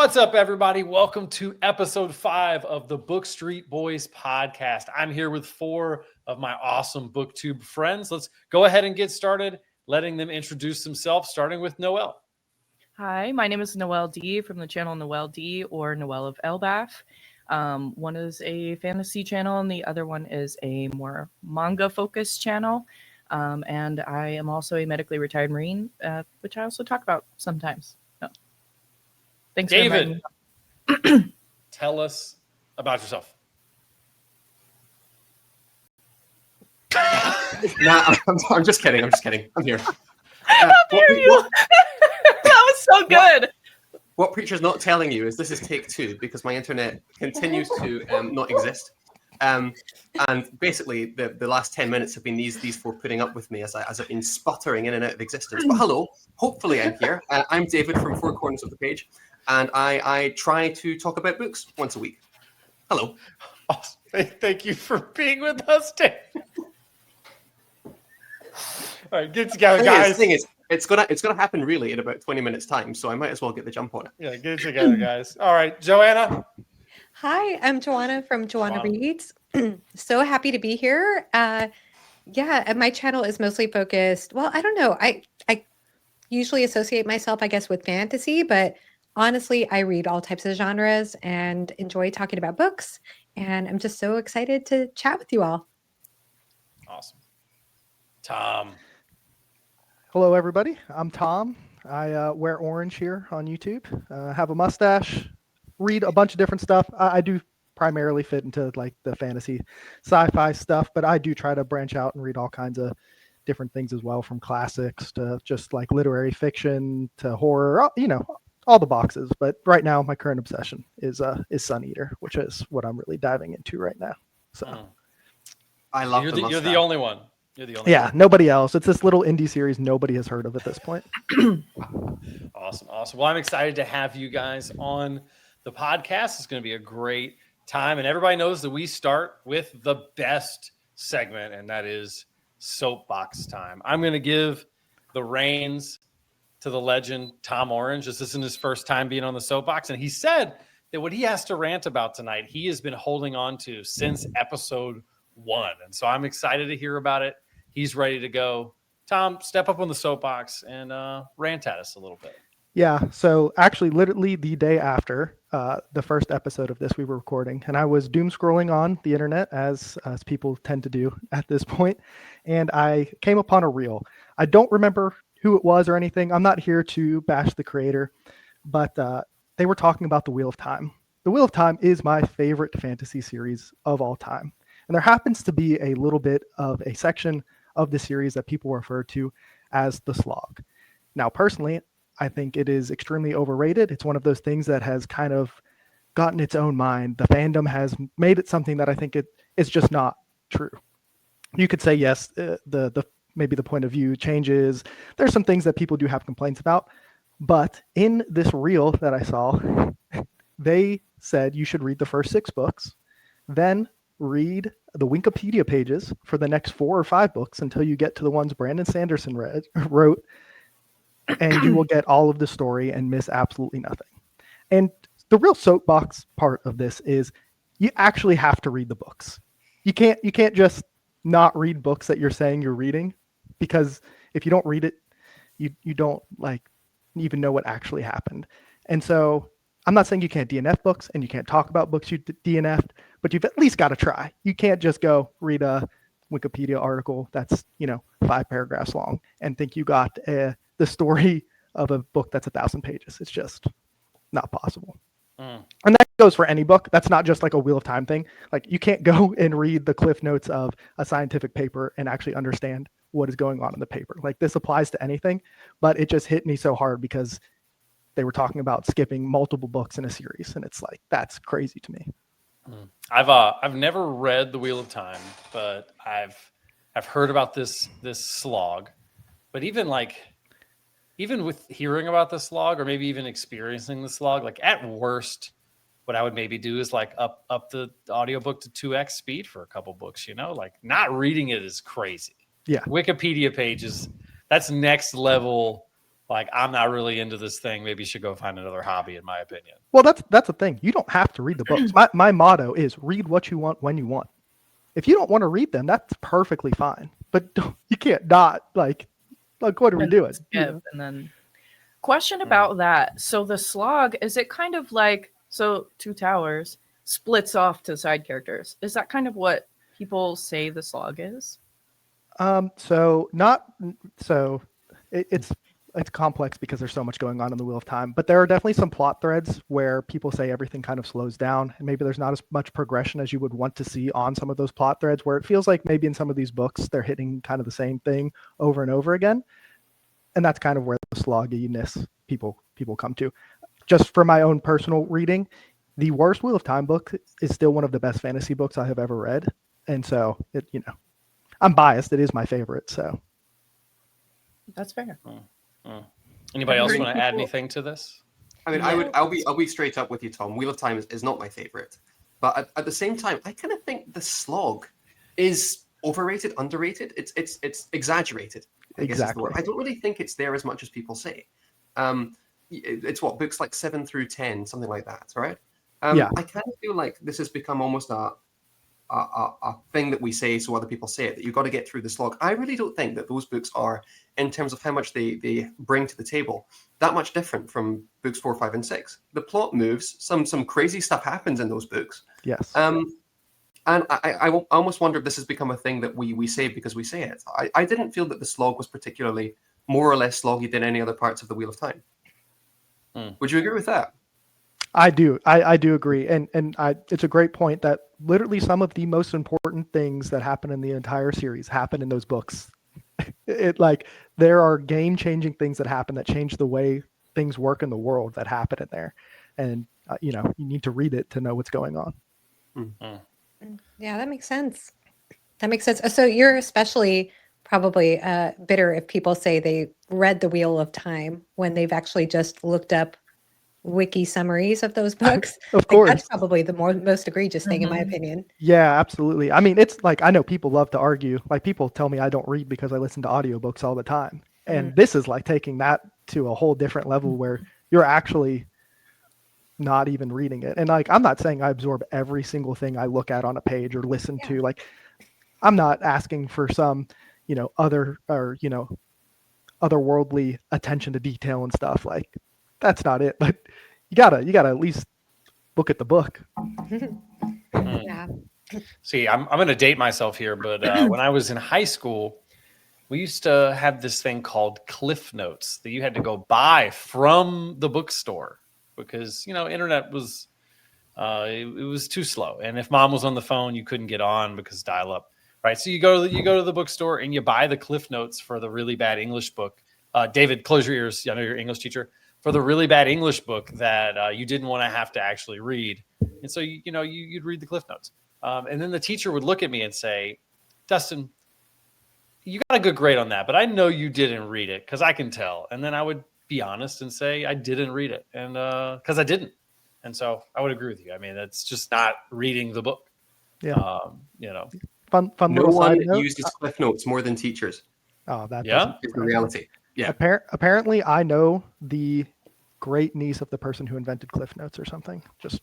What's up, everybody? Welcome to episode 5 of the Bookstreet Boys Podcast. I'm here with 4 of my awesome BookTube friends. Let's go ahead and get started, letting them introduce themselves, starting with Noelle. Hi, my name is Noelle D from the channel Noelle D or Noelle of Elbaf. One is a fantasy channel and the other one is a more manga-focused channel. And I am also a medically retired Marine, which I also talk about sometimes. Thanks, David. Tell us about yourself. Nah, I'm just kidding. I'm here. How dare you? That was so good. What Preacher's not telling you is this is take 2 because my internet continues to not exist. And basically, the last 10 minutes have been these 4 putting up with me as I've been sputtering in and out of existence. But hello, hopefully I'm here. I'm David from Four Corners of the Page, and I try to talk about books once a week. Hello. Awesome. Thank you for being with us, David. All right, get together, guys. The thing is, it's gonna happen really in about 20 minutes time, so I might as well get the jump on it. Yeah, get it together, guys. All right, Joanna. Hi, I'm Joanna from Joanna Reads. So happy to be here. And my channel is mostly focused. Well, I don't know. I usually associate myself, I guess, with fantasy, but honestly, I read all types of genres and enjoy talking about books. And I'm just so excited to chat with you all. Awesome. Tom. Hello, everybody. I'm Tom. I wear orange here on YouTube. Have a mustache. Read a bunch of different stuff. I do primarily fit into like the fantasy sci-fi stuff, but I do try to branch out and read all kinds of different things as well, from classics to just like literary fiction to horror, all the boxes. But right now my current obsession is Sun Eater, which is what I'm really diving into right now. So I love you're the only one. Yeah, nobody else. It's this little indie series nobody has heard of at this point. Awesome. Well, I'm excited to have you guys on the podcast. It's going to be a great time, and everybody knows that we start with the best segment, and that is soapbox time. I'm going to give the reins to the legend Tom Orange. This isn't his first time being on the soapbox, and he said that what he has to rant about tonight, he has been holding on to since episode 1, and so I'm excited to hear about it. He's ready to go. Tom, step up on the soapbox and rant at us a little bit. Yeah, so actually literally the day after the first episode of this we were recording, and I was doom scrolling on the internet as people tend to do at this point, and I came upon a reel. I don't remember who it was or anything. I'm not here to bash the creator, but they were talking about The Wheel of Time. The Wheel of Time is my favorite fantasy series of all time, and there happens to be a little bit of a section of the series that people refer to as the slog. Now, personally, I think it is extremely overrated. It's one of those things that has kind of gotten its own mind. The fandom has made it something that I think it's just not true. You could say, yes, the maybe the point of view changes. There's some things that people do have complaints about. But in this reel that I saw, they said you should read the first 6 books, then read the Wikipedia pages for the next 4 or 5 books until you get to the ones Brandon Sanderson wrote, and you will get all of the story and miss absolutely nothing. And the real soapbox part of this is you actually have to read the books. You can't just not read books that you're saying you're reading, because if you don't read it, you don't like even know what actually happened. And so I'm not saying you can't DNF books and you can't talk about books you DNF'd, but you've at least got to try. You can't just go read a Wikipedia article that's 5 paragraphs long and think you got the story of a book that's 1,000 pages. It's just not possible. And that goes for any book. That's not just like a Wheel of Time thing. Like, you can't go and read the cliff notes of a scientific paper and actually understand what is going on in the paper. Like, this applies to anything, but it just hit me so hard because they were talking about skipping multiple books in a series, and it's like, that's crazy to me. I've never read The Wheel of Time, but I've heard about this slog. But even with hearing about the slog, or maybe even experiencing the slog, like at worst, what I would maybe do is like up the audiobook to 2x speed for a couple books, like not reading it is crazy. Yeah. Wikipedia pages, that's next level like, I'm not really into this thing. Maybe you should go find another hobby, in my opinion. Well, that's the thing. You don't have to read the books. My motto is read what you want when you want. If you don't want to read them, that's perfectly fine. But you can't not like what are we doing? And then question about that. So the slog, is it kind of like, so Two Towers splits off to side characters? Is that kind of what people say the slog is? It's complex because there's so much going on in the Wheel of Time, but there are definitely some plot threads where people say everything kind of slows down, and maybe there's not as much progression as you would want to see on some of those plot threads, where it feels like maybe in some of these books they're hitting kind of the same thing over and over again, and that's kind of where the slogginess people come to. Just for my own personal reading, the worst Wheel of Time book is still one of the best fantasy books I have ever read, and so I'm biased. It is my favorite, so that's fair. Anybody else want to add anything to this? I mean, I'll be straight up with you, Tom. Wheel of Time is not my favorite, but at the same time, I kind of think the slog is overrated, underrated. It's exaggerated. I guess is the word. I don't really think it's there as much as people say. It's what, books like 7 through 10, something like that, right? I kind of feel like this has become almost a thing that we say so other people say it, that you've got to get through the slog. I really don't think that those books are, in terms of how much they bring to the table, that much different from books 4, 5, and 6. The plot moves, some crazy stuff happens in those books. Yes. And I almost wonder if this has become a thing that we say because we say it. I didn't feel that the slog was particularly more or less sloggy than any other parts of the Wheel of Time. Would you agree with that? I do. I do agree. And it's a great point that literally some of the most important things that happen in the entire series happen in those books. There are game-changing things that happen that change the way things work in the world that happen in there. And, you need to read it to know what's going on. Yeah, that makes sense. So you're especially probably bitter if people say they read the Wheel of Time when they've actually just looked up wiki summaries of those books. Of course. That's probably the most egregious thing, in my opinion. Yeah, absolutely. I mean, it's like, I know people love to argue. Like, people tell me I don't read because I listen to audiobooks all the time. And this is like taking that to a whole different level where you're actually not even reading it. And like, I'm not saying I absorb every single thing I look at on a page or listen to. Like, I'm not asking for some, otherworldly attention to detail and stuff. Like, that's not it. But you gotta at least look at the book. Yeah. See, I'm going to date myself here, but when I was in high school, we used to have this thing called Cliff Notes that you had to go buy from the bookstore because, internet was, it was too slow. And if mom was on the phone, you couldn't get on because dial up, right? So you go to the bookstore and you buy the Cliff Notes for the really bad English book. David, close your ears. I know you're an English teacher. For the really bad English book that you didn't want to have to actually read. And so, you'd read the Cliff Notes. And then the teacher would look at me and say, Dustin, you got a good grade on that, but I know you didn't read it because I can tell. And then I would be honest and say I didn't read it, and because I didn't. And so I would agree with you. I mean, that's just not reading the book. Yeah. Fun. No one uses Cliff Notes more than teachers. Oh, that is the reality. Yeah. Apparently, I know the great niece of the person who invented Cliff Notes or something. Just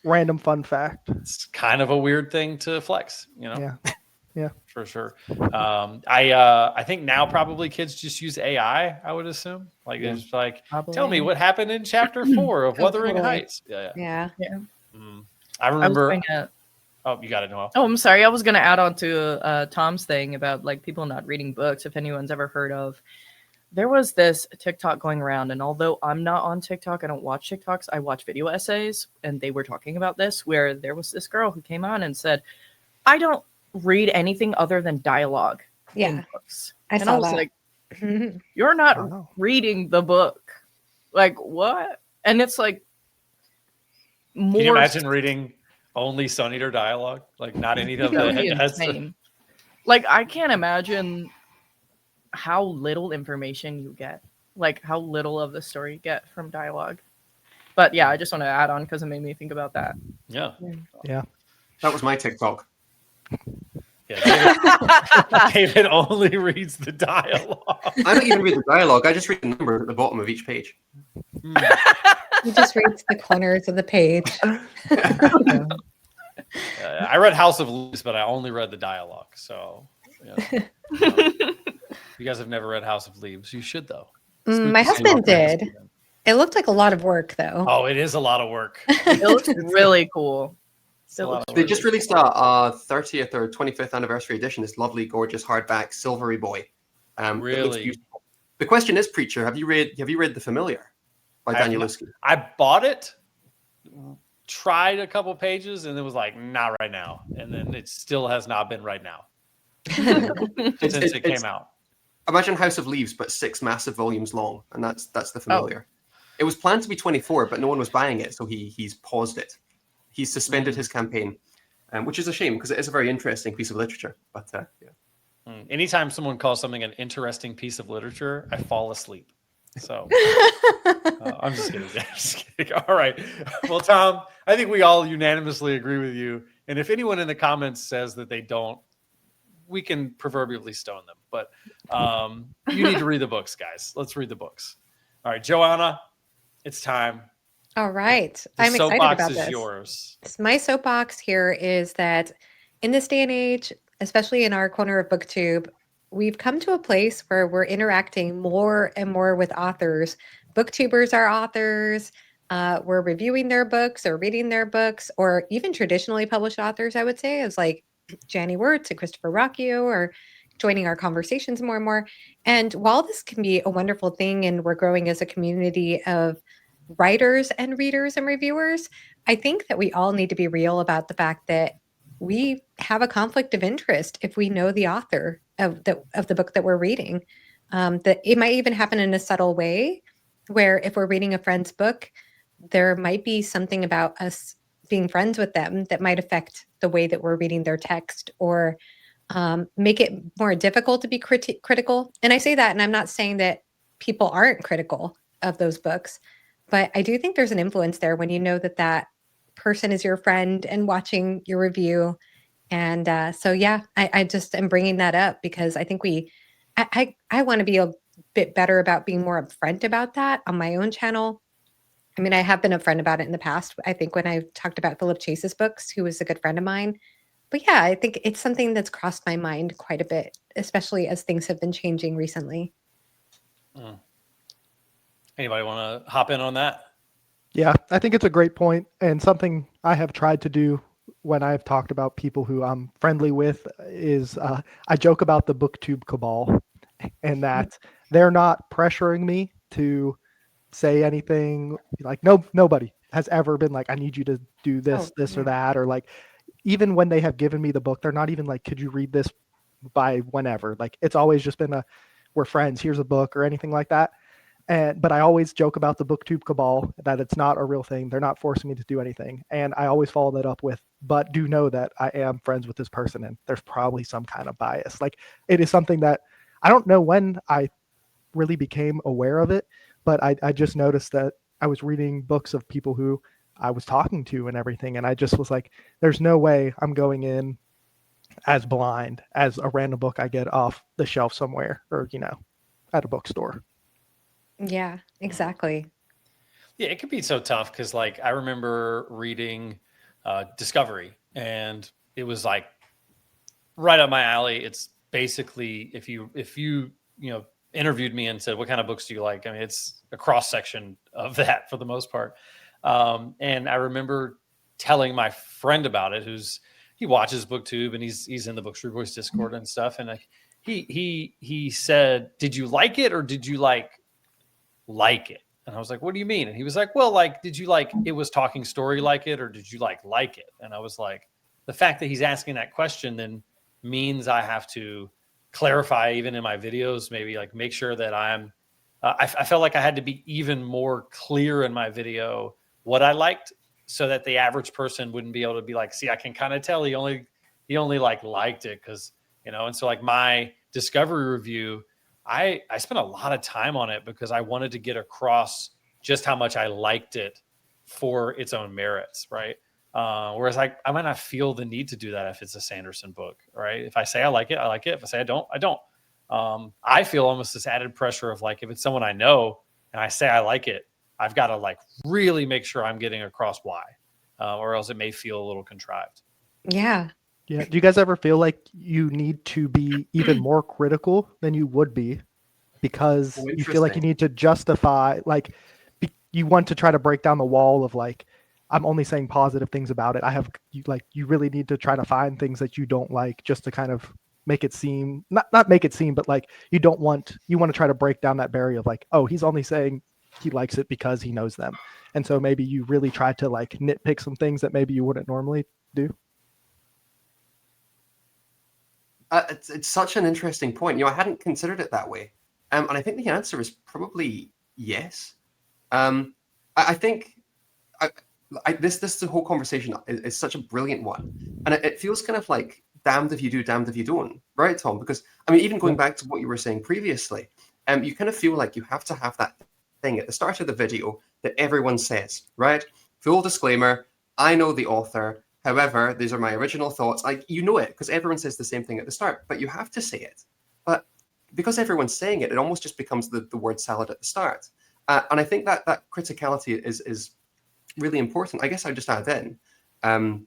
random fun fact. It's kind of a weird thing to flex, Yeah, for sure. I think now probably kids just use AI. I would assume, it's like, tell me what happened in chapter 4 of Wuthering Heights. Yeah. I remember. Oh, you got it, Noel. Oh, I'm sorry. I was going to add on to Tom's thing about like people not reading books. If anyone's ever heard of, there was this TikTok going around, and although I'm not on TikTok, I don't watch TikToks. I watch video essays, and they were talking about this, where there was this girl who came on and said, "I don't read anything other than dialogue in books." I was like, "You're not reading the book. Like, what?" And it's like, more. Can you imagine reading only Sun Eater dialogue? Like, not any of the. Like, I can't imagine how little information you get, like how little of the story you get from dialogue. But yeah, I just want to add on because it made me think about that. Yeah. Yeah. That was my TikTok. Yeah, David only reads the dialogue. I don't even read the dialogue. I just read the numbers at the bottom of each page. He just reads the corners of the page. I read House of Leaves, but I only read the dialogue. So, if you guys have never read House of Leaves, you should though. My husband did. It looked like a lot of work, though. Oh, it is a lot of work. It looks really cool. They just released a 30th or 25th anniversary edition. This lovely, gorgeous hardback silvery boy. Really? The question is, Preacher, have you read The Familiar by Danielewski? I bought it, tried a couple pages, and it was like, not right now. And then it still has not been right now since it came out. Imagine House of Leaves, but 6 massive volumes long, and that's The Familiar. It was planned to be 24, but no one was buying it, so he's paused it. He's suspended his campaign, which is a shame because it is a very interesting piece of literature. But anytime someone calls something an interesting piece of literature, I fall asleep. So I'm just kidding. All right. Well, Tom, I think we all unanimously agree with you. And if anyone in the comments says that they don't, we can proverbially stone them. But you need to read the books, guys. Let's read the books. All right, Joanna, it's time. All right. The I'm excited soapbox about is this. yours. My soapbox here is that in this day and age, especially in our corner of BookTube, we've come to a place where we're interacting more and more with authors. Booktubers are authors. We're reviewing their books or reading their books, or even traditionally published authors, I would say, as like Janie Wirtz and Christopher Rocchio, or joining our conversations more and more. And while this can be a wonderful thing and we're growing as a community of writers and readers and reviewers, I think that we all need to be real about the fact that we have a conflict of interest if we know the author of the book that we're reading. That it might even happen in a subtle way, where if we're reading a friend's book, there might be something about us being friends with them that might affect the way that we're reading their text, or make it more difficult to be critical. And I say that, and I'm not saying that people aren't critical of those books, but I do think there's an influence there when you know that that person is your friend and watching your review. And so, yeah, I just am bringing that up because I think I want to be a bit better about being more upfront about that on my own channel. I mean, I have been upfront about it in the past. I think when I talked about Philip Chase's books, who was a good friend of mine. But yeah, I think it's something that's crossed my mind quite a bit, especially as things have been changing recently. Anybody want to hop in on that? Yeah, I think it's a great point, and something I have tried to do when I've talked about people who I'm friendly with is I joke about the BookTube cabal, and that they're not pressuring me to say anything. Like nobody has ever been like, I need you to do this, or that, or like, even when they have given me the book, they're not even like, could you read this by whenever? Like, it's always just been we're friends, here's a book, or anything like that. But I always joke about the BookTube cabal, that it's not a real thing. They're not forcing me to do anything. And I always follow that up with, but do know that I am friends with this person and there's probably some kind of bias. Like, it is something that I don't know when I really became aware of it, but I just noticed that I was reading books of people who I was talking to and everything. And I just was like, there's no way I'm going in as blind as a random book I get off the shelf somewhere, or, at a bookstore. Yeah, exactly. Yeah, it could be so tough because, like, I remember reading Discovery, and it was like right up my alley. It's basically if you interviewed me and said, "What kind of books do you like?" I mean, it's a cross section of that for the most part. And I remember telling my friend about it, he watches BookTube and he's in the Bookstreet Boys Discord and stuff, and he said, "Did you like it or did you like it?" And I was like, "What do you mean?" And he was like, "Well, like, did you like it was talking story like it, or did you like it?" And I was like, the fact that he's asking that question then means I have to clarify even in my videos, maybe like make sure that I felt like I had to be even more clear in my video what I liked, so that the average person wouldn't be able to be like, "See, I can kind of tell he only liked it because," and so like my Discovery review, I spent a lot of time on it because I wanted to get across just how much I liked it for its own merits, right? Whereas I might not feel the need to do that if it's a Sanderson book, right? If I say I like it, I like it. If I say I don't, I don't. I feel almost this added pressure of like, if it's someone I know and I say I like it, I've got to like really make sure I'm getting across why, or else it may feel a little contrived. Yeah. Yeah. Do you guys ever feel like you need to be even more critical than you would be because Oh, you feel like you interesting. need to justify, like, you want to try to break down the wall of like, I'm only saying positive things about it. You really need to try to find things that you don't like just to kind of make it seem, not make it seem, but like you want to try to break down that barrier of like, oh, he's only saying he likes it because he knows them. And so maybe you really try to like nitpick some things that maybe you wouldn't normally do. It's such an interesting point. I hadn't considered it that way, and I think the answer is probably yes. I think this whole conversation is such a brilliant one, and it feels kind of like damned if you do, damned if you don't, right, Tom? Because I mean, even going back to what you were saying previously, you kind of feel like you have to have that thing at the start of the video that everyone says, right? Full disclaimer: I know the author. However, these are my original thoughts. Like, you know it because everyone says the same thing at the start, but you have to say it. But because everyone's saying it, it almost just becomes the word salad at the start. And I think that criticality is really important. I guess I'd just add in,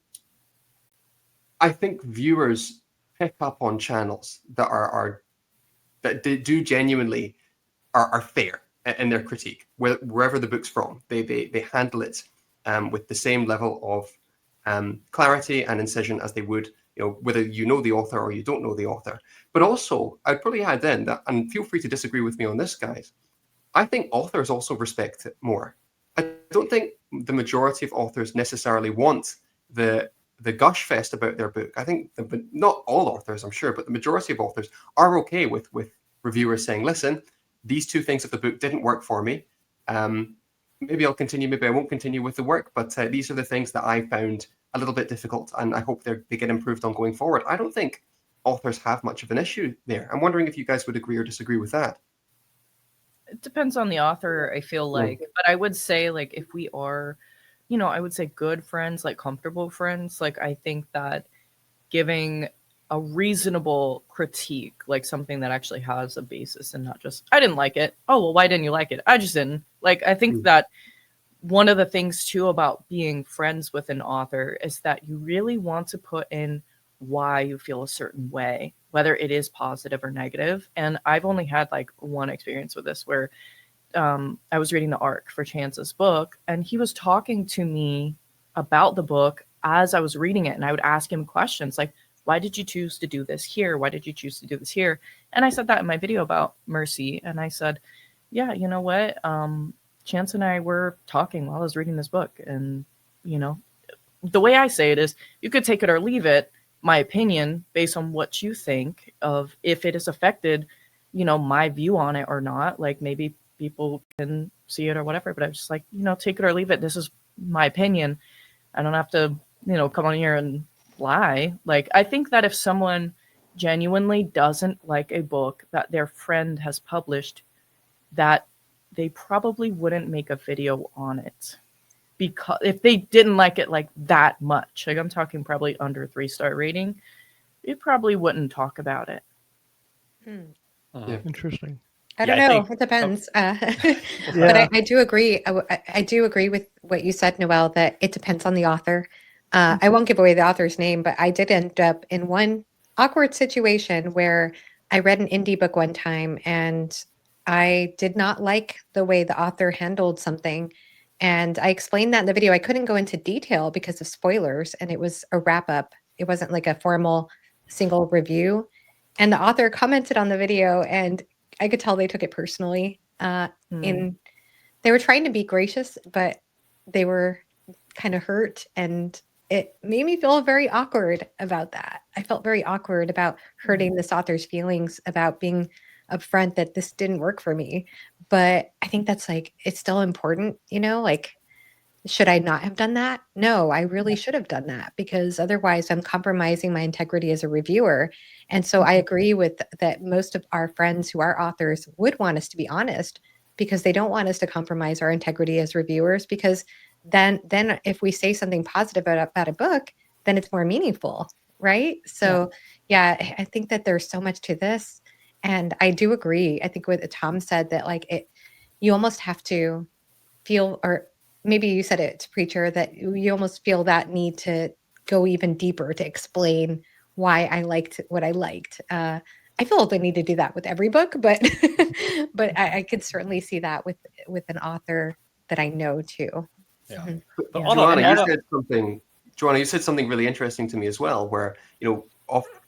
I think viewers pick up on channels that that do genuinely are fair in their critique, wherever the book's from. They handle it with the same level of clarity and incision as they would, whether you know the author or you don't know the author. But also, I'd probably add in that, and feel free to disagree with me on this, guys, I think authors also respect it more. I don't think the majority of authors necessarily want the gush fest about their book. I think not all authors, I'm sure, but the majority of authors are okay with reviewers saying, listen, these two things of the book didn't work for me. Maybe I'll continue, maybe I won't continue with the work, but these are the things that I found a little bit difficult, and I hope they get improved on going forward. I don't think authors have much of an issue there. I'm wondering if you guys would agree or disagree with that. It depends on the author, I feel like. But I would say, like, if we are, I would say good friends, like comfortable friends, like, I think that giving a reasonable critique, like something that actually has a basis and not just, I didn't like it. Oh, well, why didn't you like it? I just didn't. Like, I think that one of the things too about being friends with an author is that you really want to put in why you feel a certain way, whether it is positive or negative. And I've only had like one experience with this where I was reading the arc for Chance's book, and he was talking to me about the book as I was reading it. And I would ask him questions like, why did you choose to do this here? Why did you choose to do this here? And I said that in my video about Mercy. And I said, yeah, you know what? Chance and I were talking while I was reading this book. And, the way I say it is, you could take it or leave it, my opinion, based on what you think of if it has affected, my view on it or not. Like, maybe people can see it or whatever, but I'm just like, take it or leave it. This is my opinion. I don't have to, come on here and lie. Like, I think that if someone genuinely doesn't like a book that their friend has published, that they probably wouldn't make a video on it, because if they didn't like it like that much, like I'm talking probably under 3-star rating, they probably wouldn't talk about it. Yeah. Interesting. I don't know. It depends. But I do agree. I do agree with what you said, Noelle, that it depends on the author. I won't give away the author's name, but I did end up in one awkward situation where I read an indie book one time and I did not like the way the author handled something. And I explained that in the video. I couldn't go into detail because of spoilers, and it was a wrap up. It wasn't like a formal single review. And the author commented on the video, and I could tell they took it personally. They were trying to be gracious, but they were kind of hurt, and it made me feel very awkward about that. I felt very awkward about hurting this author's feelings, about being upfront that this didn't work for me. But I think that's like, it's still important, like, should I not have done that? No, I really should have done that, because otherwise I'm compromising my integrity as a reviewer. And so I agree with that. Most of our friends who are authors would want us to be honest, because they don't want us to compromise our integrity as reviewers, because then if we say something positive about a book, then it's more meaningful, right? So yeah, I think that there's so much to this, and I do agree. I think what Tom said, that like you almost have to feel, or maybe you said it, Preacher, that you almost feel that need to go even deeper to explain why I liked what I liked. I feel the need to do that with every book, but but I could certainly see that with an author that I know too. Yeah. Mhm. But Joanna, you said something really interesting to me as well, where,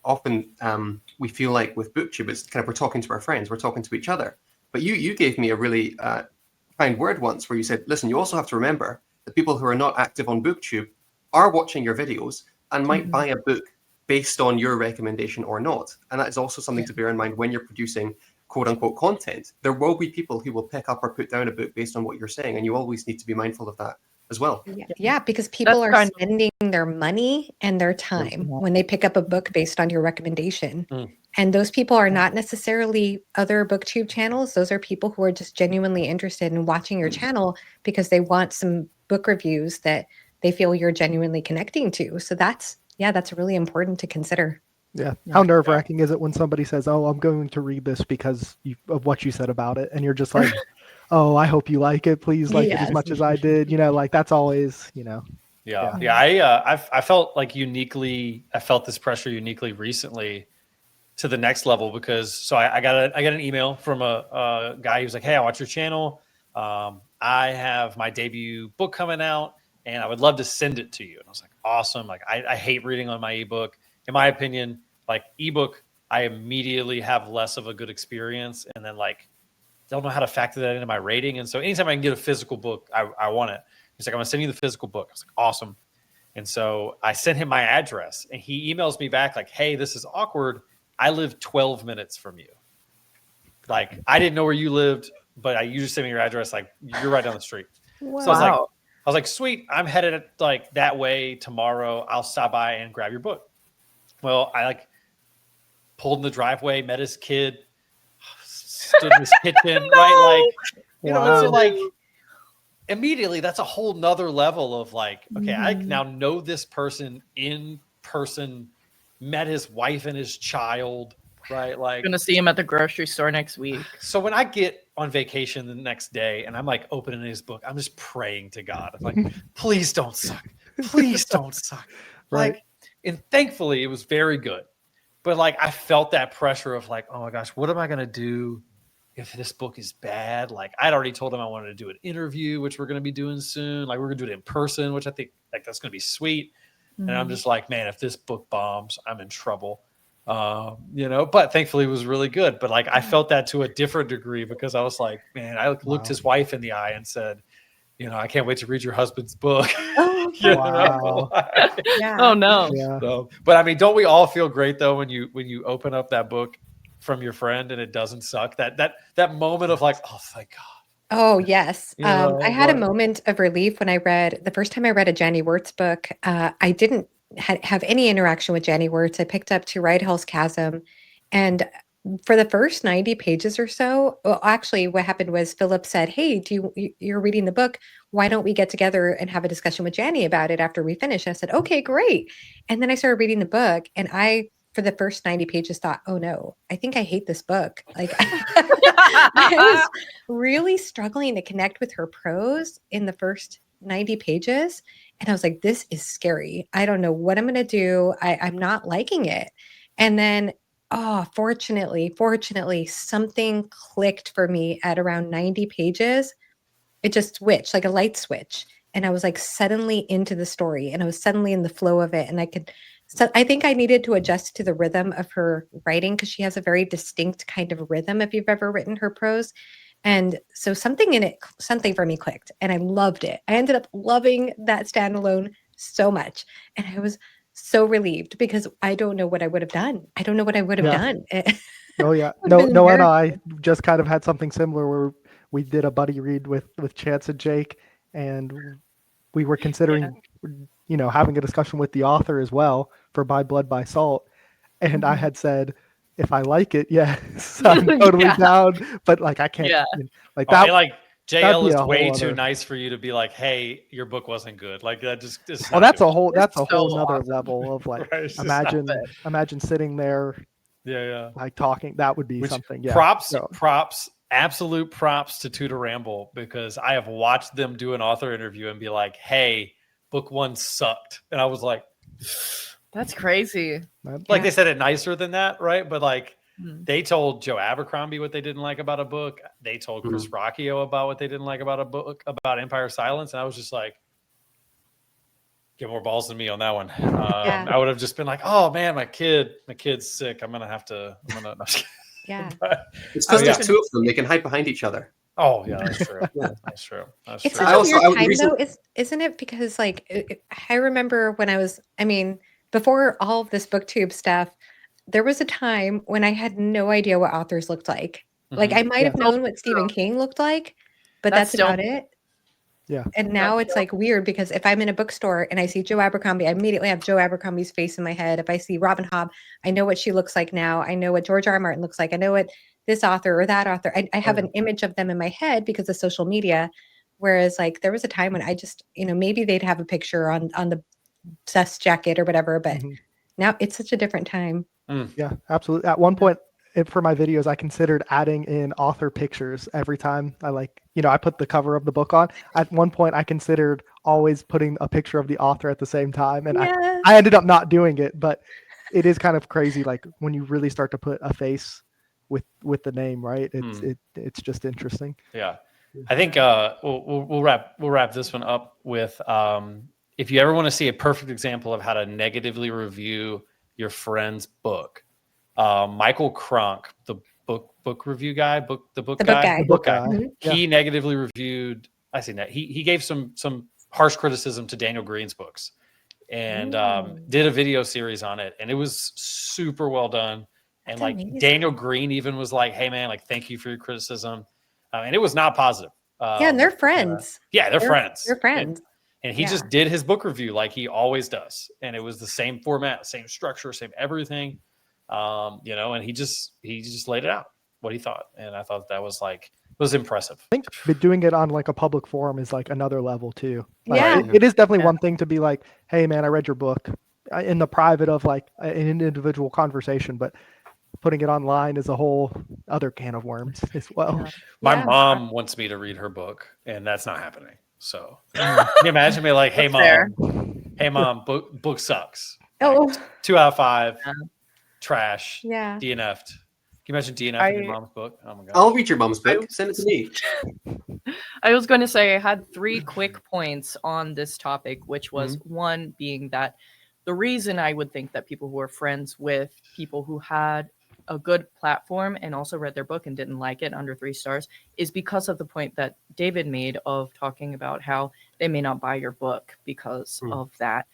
often we feel like with BookTube, it's kind of, we're talking to our friends, we're talking to each other. But you gave me a really kind word once, where you said, listen, you also have to remember that people who are not active on BookTube are watching your videos and might buy a book based on your recommendation or not. And that is also something to bear in mind when you're producing quote unquote content. There will be people who will pick up or put down a book based on what you're saying, and you always need to be mindful of that as well. Yeah, because people are spending their money and their time when they pick up a book based on your recommendation. And those people are not necessarily other BookTube channels. Those are people who are just genuinely interested in watching your channel because they want some book reviews that they feel you're genuinely connecting to. So that's really important to consider. Yeah. How nerve-wracking is it when somebody says, "Oh, I'm going to read this because of what you said about it," and you're just like, "Oh, I hope you like it. Please like it as much as I did." Like that's always, I felt like I felt this pressure uniquely recently to the next level, because I got an email from a guy who was like, "Hey, I watch your channel. I have my debut book coming out, and I would love to send it to you." And I was like, "Awesome!" Like I hate reading on my ebook. In my opinion, like ebook, I immediately have less of a good experience, and then like don't know how to factor that into my rating. And so anytime I can get a physical book, I want it. He's like, "I'm gonna send you the physical book." I was like, "Awesome." And so I sent him my address, and he emails me back like, "Hey, this is awkward. I live 12 minutes from you. Like, I didn't know where you lived, but you just sent me your address. Like, you're right down the street." Wow. So I was like, "Sweet, I'm headed like that way tomorrow. I'll stop by and grab your book." Well, I like pulled in the driveway, met his kid, stood in his kitchen, right? Like, and so like immediately that's a whole nother level of like, okay, I now know this person in person, met his wife and his child, right? Like, gonna see him at the grocery store next week. So when I get on vacation the next day and I'm like opening his book, I'm just praying to God. I'm like, please don't suck. Please don't suck. Right. Like, and thankfully it was very good. But like I felt that pressure of like, oh my gosh, what am I gonna do if this book is bad? Like I'd already told him I wanted to do an interview, which we're gonna be doing soon. Like we're gonna do it in person, which I think like that's gonna be sweet. And I'm just like, man, if this book bombs, I'm in trouble. But thankfully it was really good. But like I felt that to a different degree, because I was like, man, I looked his wife in the eye and said, I can't wait to read your husband's book. Oh, wow. yeah. Oh no. Yeah. So, but I mean, don't we all feel great though when you open up that book from your friend and it doesn't suck? That moment of like, oh, thank God. Oh, yes. I had a moment of relief when the first time I read a Jenny Wirtz book. I didn't have any interaction with Jenny Wirtz. I picked up To Ride Hell's Chasm. And for the first 90 pages or so, well, actually what happened was Philip said, "Hey, you're reading the book. Why don't we get together and have a discussion with Jenny about it after we finish?" I said, "Okay, great." And then I started reading the book, and I, for the first 90 pages, thought, "Oh no, I think I hate this book." Like I was really struggling to connect with her prose in the first 90 pages. And I was like, this is scary. I don't know what I'm going to do. I'm not liking it. And then, fortunately, something clicked for me at around 90 pages. It just switched like a light switch. And I was like suddenly into the story, and I was suddenly in the flow of it. And I think I needed to adjust to the rhythm of her writing, because she has a very distinct kind of rhythm if you've ever written her prose. And so something for me clicked, and I loved it. I ended up loving that standalone so much. And I was so relieved, because I don't know what I would have done. I don't know what I would have done. Oh yeah. Noah and I just kind of had something similar where we did a buddy read with Chance and Jake, and we were considering having a discussion with the author as well for By Blood, By Salt. And I had said, if I like it, yes, I'm totally down. But like I can't like that. Like JL be is a way whole too other- nice for you to be like, hey, your book wasn't good. Like that just is Well, not that's a doable. whole It's so nother awesome. level of like Right, it's just not imagine sitting there Yeah. like talking. That would be Which something. Yeah. props, So, absolute props to Tudor Ramble, because I have watched them do an author interview and be like, hey, book one sucked. And I was like, That's crazy. like they said it nicer than that, right? But like Mm. they told Joe Abercrombie what they didn't like about a book. They told Chris Mm-hmm. Rocchio about what they didn't like about a book about Empire Silence. And I was just like, get more balls than me on that one. Yeah. I would have just been like, oh man, my kid's sick. I'm gonna Yeah. It's because yeah. there's two of them. They can hide behind each other. Oh yeah, that's true. Yeah. That's true. That's It's true. such a weird the time reason- though, isn't it? Because like I remember when before all of this booktube stuff, there was a time when I had no idea what authors looked like. Like I might have known what Stephen King looked like, but that's still- about it. Yeah. And now it's like weird because if I'm in a bookstore and I see Joe Abercrombie, I immediately have Joe Abercrombie's face in my head. If I see Robin Hobb, I know what she looks like now. I know what George R. R. Martin looks like. I know what this author or that author. I have an image of them in my head because of social media. Whereas like there was a time when I just, maybe they'd have a picture on the Seth's jacket or whatever, but Mhm. now it's such a different time. Yeah, absolutely. At one point for my videos, I considered adding in author pictures every time I put the cover of the book on. At one point, I considered always putting a picture of the author at the same time. And Yeah. I ended up not doing it, but it is kind of crazy. Like when you really start to put a face with the name, right? It's just interesting. Yeah, I think we'll wrap this one up with if you ever want to see a perfect example of how to negatively review your friend's book, Michael Cronk, the book review guy, The book guy. The book guy. Mhm. He negatively reviewed. I seen that he gave some harsh criticism to Daniel Green's books, and did a video series on it, and it was super well done. And That's like amazing. Daniel Green even was like, "Hey man, like thank you for your criticism," and it was not positive. Yeah, and they're friends. Yeah, they're friends. They're friends. And he just did his book review like he always does, and it was the same format, same structure, same everything. And he just laid it out what he thought, and I thought that was impressive. I think but doing it on like a public forum is like another level too. Like, Yeah. it is definitely one thing to be like, "Hey man, I read your book," in the private of like an individual conversation, but putting it online is a whole other can of worms as well. Yeah. My Yeah. mom wants me to read her book, and that's not happening. So can you imagine me like, "Hey That's mom, book sucks. Oh, 2 out of 5, Yeah. trash, yeah. DNF'd." Can you imagine DNF in your I- mom's book? Oh my god. I'll read your mom's book. Send it to me. I was going to say I had 3 quick points on this topic, which was one being that the reason I would think that people who are friends with people who had a good platform and also read their book and didn't like it under 3 stars is because of the point that David made of talking about how they may not buy your book because of that.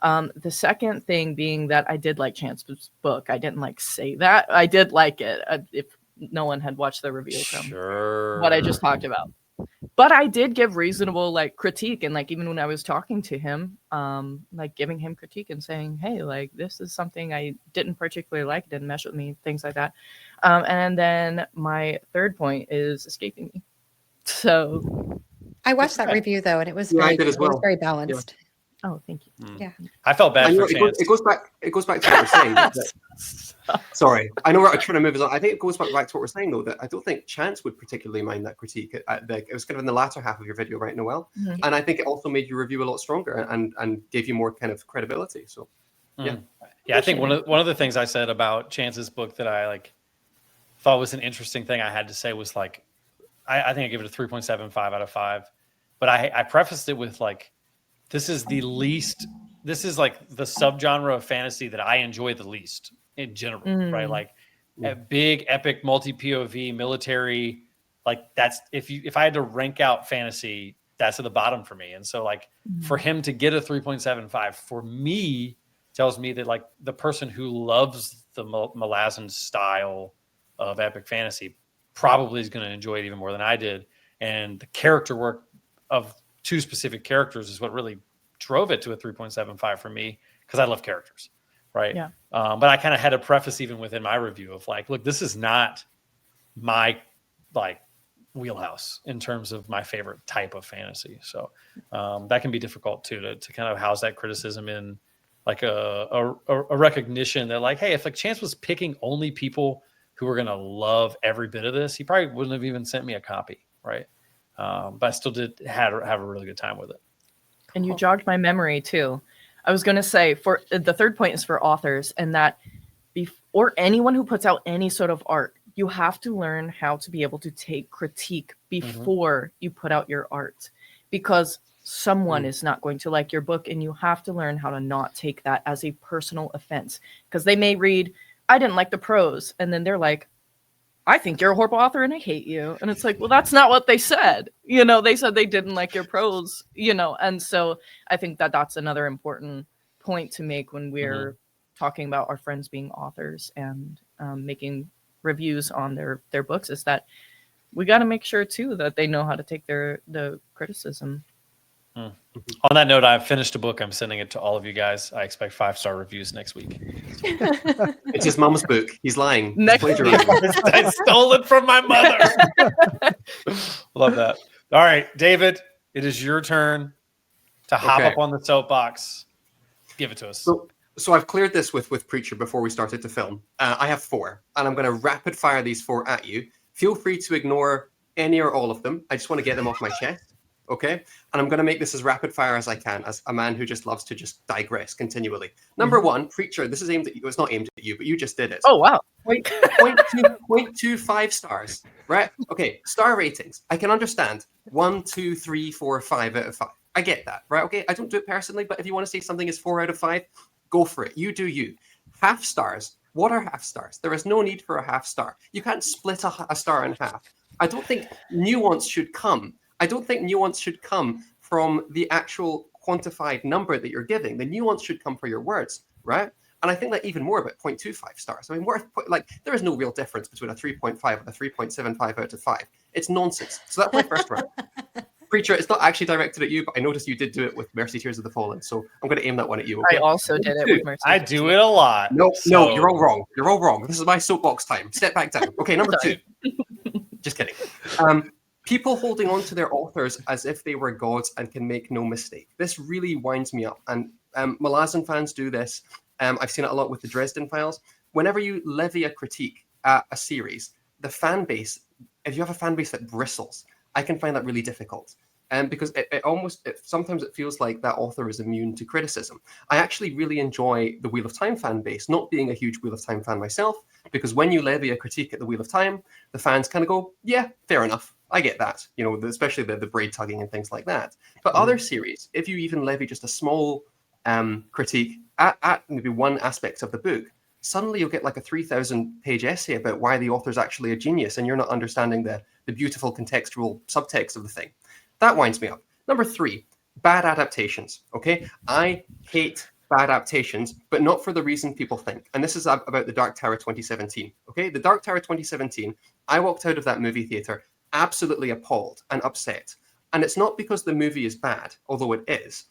The second thing being that I did like Chance's book. I didn't say that. I did like it. If no one had watched the review from Sure. what I just talked about. But I did give reasonable critique, and even when I was talking to him, giving him critique and saying, "Hey, this is something I didn't particularly like, it didn't mesh with me," things like that. And then my third point is escaping me. So, I watched that review though, and it was Yeah, I very, did as it was well. very balanced. oh, thank you. Yeah. I felt bad I know for it Chance. goes back to what we're saying. Sorry, I know we're trying to move us on. I think it goes back to what we're saying though, that I don't think Chance would particularly mind that critique. It was kind of in the latter half of your video, right, Noelle? Mhm. And I think it also made your review a lot stronger and gave you more kind of credibility. So Yeah, I think one of the things I said about Chance's book that I thought was an interesting thing I had to say was I think I give it a 3.75 out of 5, but I prefaced it with this is the subgenre of fantasy that I enjoy the least in general, right? A big epic multi POV military, that's if I had to rank out fantasy, that's at the bottom for me. And so for him to get a 3.75 for me tells me that the person who loves the Malazan style of epic fantasy probably is going to enjoy it even more than I did. And the character work of 2 specific characters is what really drove it to a 3.75 for me, because I love characters, right? Yeah. But I kind of had a preface even within my review of look, this is not my wheelhouse in terms of my favorite type of fantasy. So that can be difficult too, to kind of house that criticism in like a recognition that like, hey, if like Chance was picking only people who were going to love every bit of this, he probably wouldn't have even sent me a copy. Right. But I still did have a really good time with it. And you jogged my memory too. I was going to say for the third point is for authors, and that or anyone who puts out any sort of art, you have to learn how to be able to take critique before you put out your art, because someone is not going to like your book, and you have to learn how to not take that as a personal offense, because they may read, I didn't like the prose, and then they're like, I think you're a horrible author and I hate you. And it's like, well, that's not what they said. You know, they said they didn't like your prose, you know. And so I think that that's another important point to make when we're talking about our friends being authors and making reviews on their books, is that we got to make sure too that they know how to take the criticism. On that note, I've finished a book. I'm sending it to all of you guys. I expect 5-star reviews next week. It's his mom's book. He's lying. Next week. I stole it from my mother. Love that. All right, David, it is your turn to hop up on the soapbox. Give it to us. So I've cleared this with Preacher before we started to film. I have 4, and I'm going to rapid fire these 4 at you. Feel free to ignore any or all of them. I just want to get them off my chest. Okay, and I'm going to make this as rapid fire as I can, as a man who just loves to just digress continually. Number 1, Preacher. This is aimed at you. It's not aimed at you, but you just did it. Oh wow! Wait. 0.25 stars. Right? Okay. Star ratings. I can understand 1, 2, 3, 4, 5 out of 5. I get that. Right? Okay. I don't do it personally, but if you want to say something is 4 out of 5, go for it. You do you. Half stars. What are half stars? There is no need for a half star. You can't split a star in half. I don't think nuance should come. From the actual quantified number that you're giving. The nuance should come for your words, right? And I think that even more about 0.25 stars. I mean, there is no real difference between a 3.5 and a 3.75 out of 5. It's nonsense. So that's my first round. Preacher, it's not actually directed at you, but I noticed you did do it with Mercy Tears of the Fallen, so I'm going to aim that one at you. Okay? I also did it with Mercy. I do it a lot. No, you're all wrong. You're all wrong. This is my soapbox time. Step back down. Okay, number 2. Just kidding. People holding on to their authors as if they were gods and can make no mistake. This really winds me up. And Malazan fans do this. I've seen it a lot with the Dresden Files. Whenever you levy a critique at a series, the fan base, if you have a fan base that bristles, I can find that really difficult. Because sometimes it feels like that author is immune to criticism. I actually really enjoy the Wheel of Time fan base, not being a huge Wheel of Time fan myself, because when you levy a critique at the Wheel of Time, the fans kind of go, yeah, fair enough. I get that, you know, especially the braid tugging and things like that. But other series, if you even levy just a small critique at maybe one aspect of the book, suddenly you'll get like a 3,000-page essay about why the author's actually a genius, and you're not understanding the beautiful contextual subtext of the thing. That winds me up. Number 3, bad adaptations. Okay, I hate bad adaptations, but not for the reason people think. And this is about The Dark Tower 2017. Okay, The Dark Tower 2017. I walked out of that movie theater absolutely appalled and upset. And it's not because the movie is bad, although it is.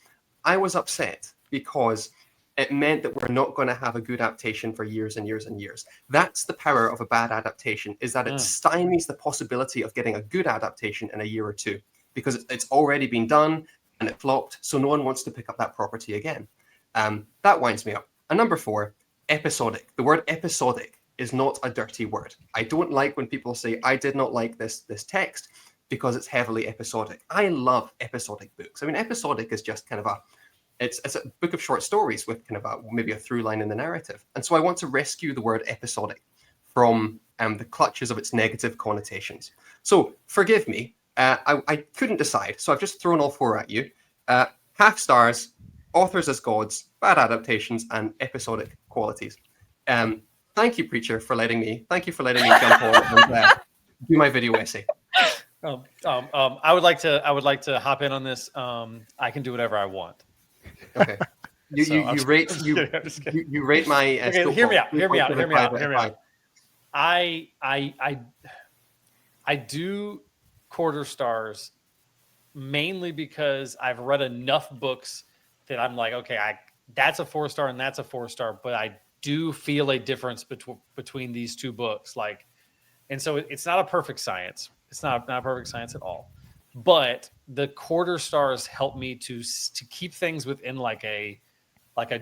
I was upset because it meant that we're not going to have a good adaptation for years and years and years. That's the power of a bad adaptation, is that it stymies the possibility of getting a good adaptation in a year or 2, because it's already been done and it flopped, so no one wants to pick up that property again. That winds me up. And number 4, episodic. The word episodic is not a dirty word. I don't like when people say, I did not like this text because it's heavily episodic. I love episodic books. I mean, episodic is just kind of it's a book of short stories with kind of maybe a through line in the narrative. And so I want to rescue the word episodic from the clutches of its negative connotations. So forgive me, I couldn't decide. So I've just thrown all 4 at you. Half stars, authors as gods, bad adaptations, and episodic qualities. Thank you, Preacher, for letting me. Thank you for letting me jump on and do my video essay. I would like to hop in on this. I can do whatever I want. Okay. You rate my. Okay, hear me out. I do quarter stars mainly because I've read enough books that I'm like, okay, that's a 4-star and that's a 4-star, but I do feel a difference between these two books. And so it's not a perfect science. It's not perfect science at all. But the quarter stars help me to keep things within like a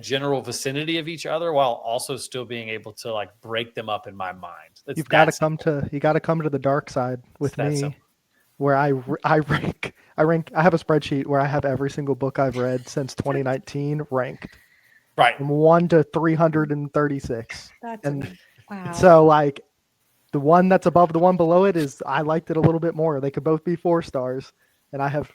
general vicinity of each other, while also still being able to like break them up in my mind. You got to come to the dark side with me, simple. where I rank. I have a spreadsheet where I have every single book I've read since 2019 ranked, right, from 1 to 336. That's wow. So like, the one that's above the one below it is I liked it a little bit more. They could both be 4 stars, and I have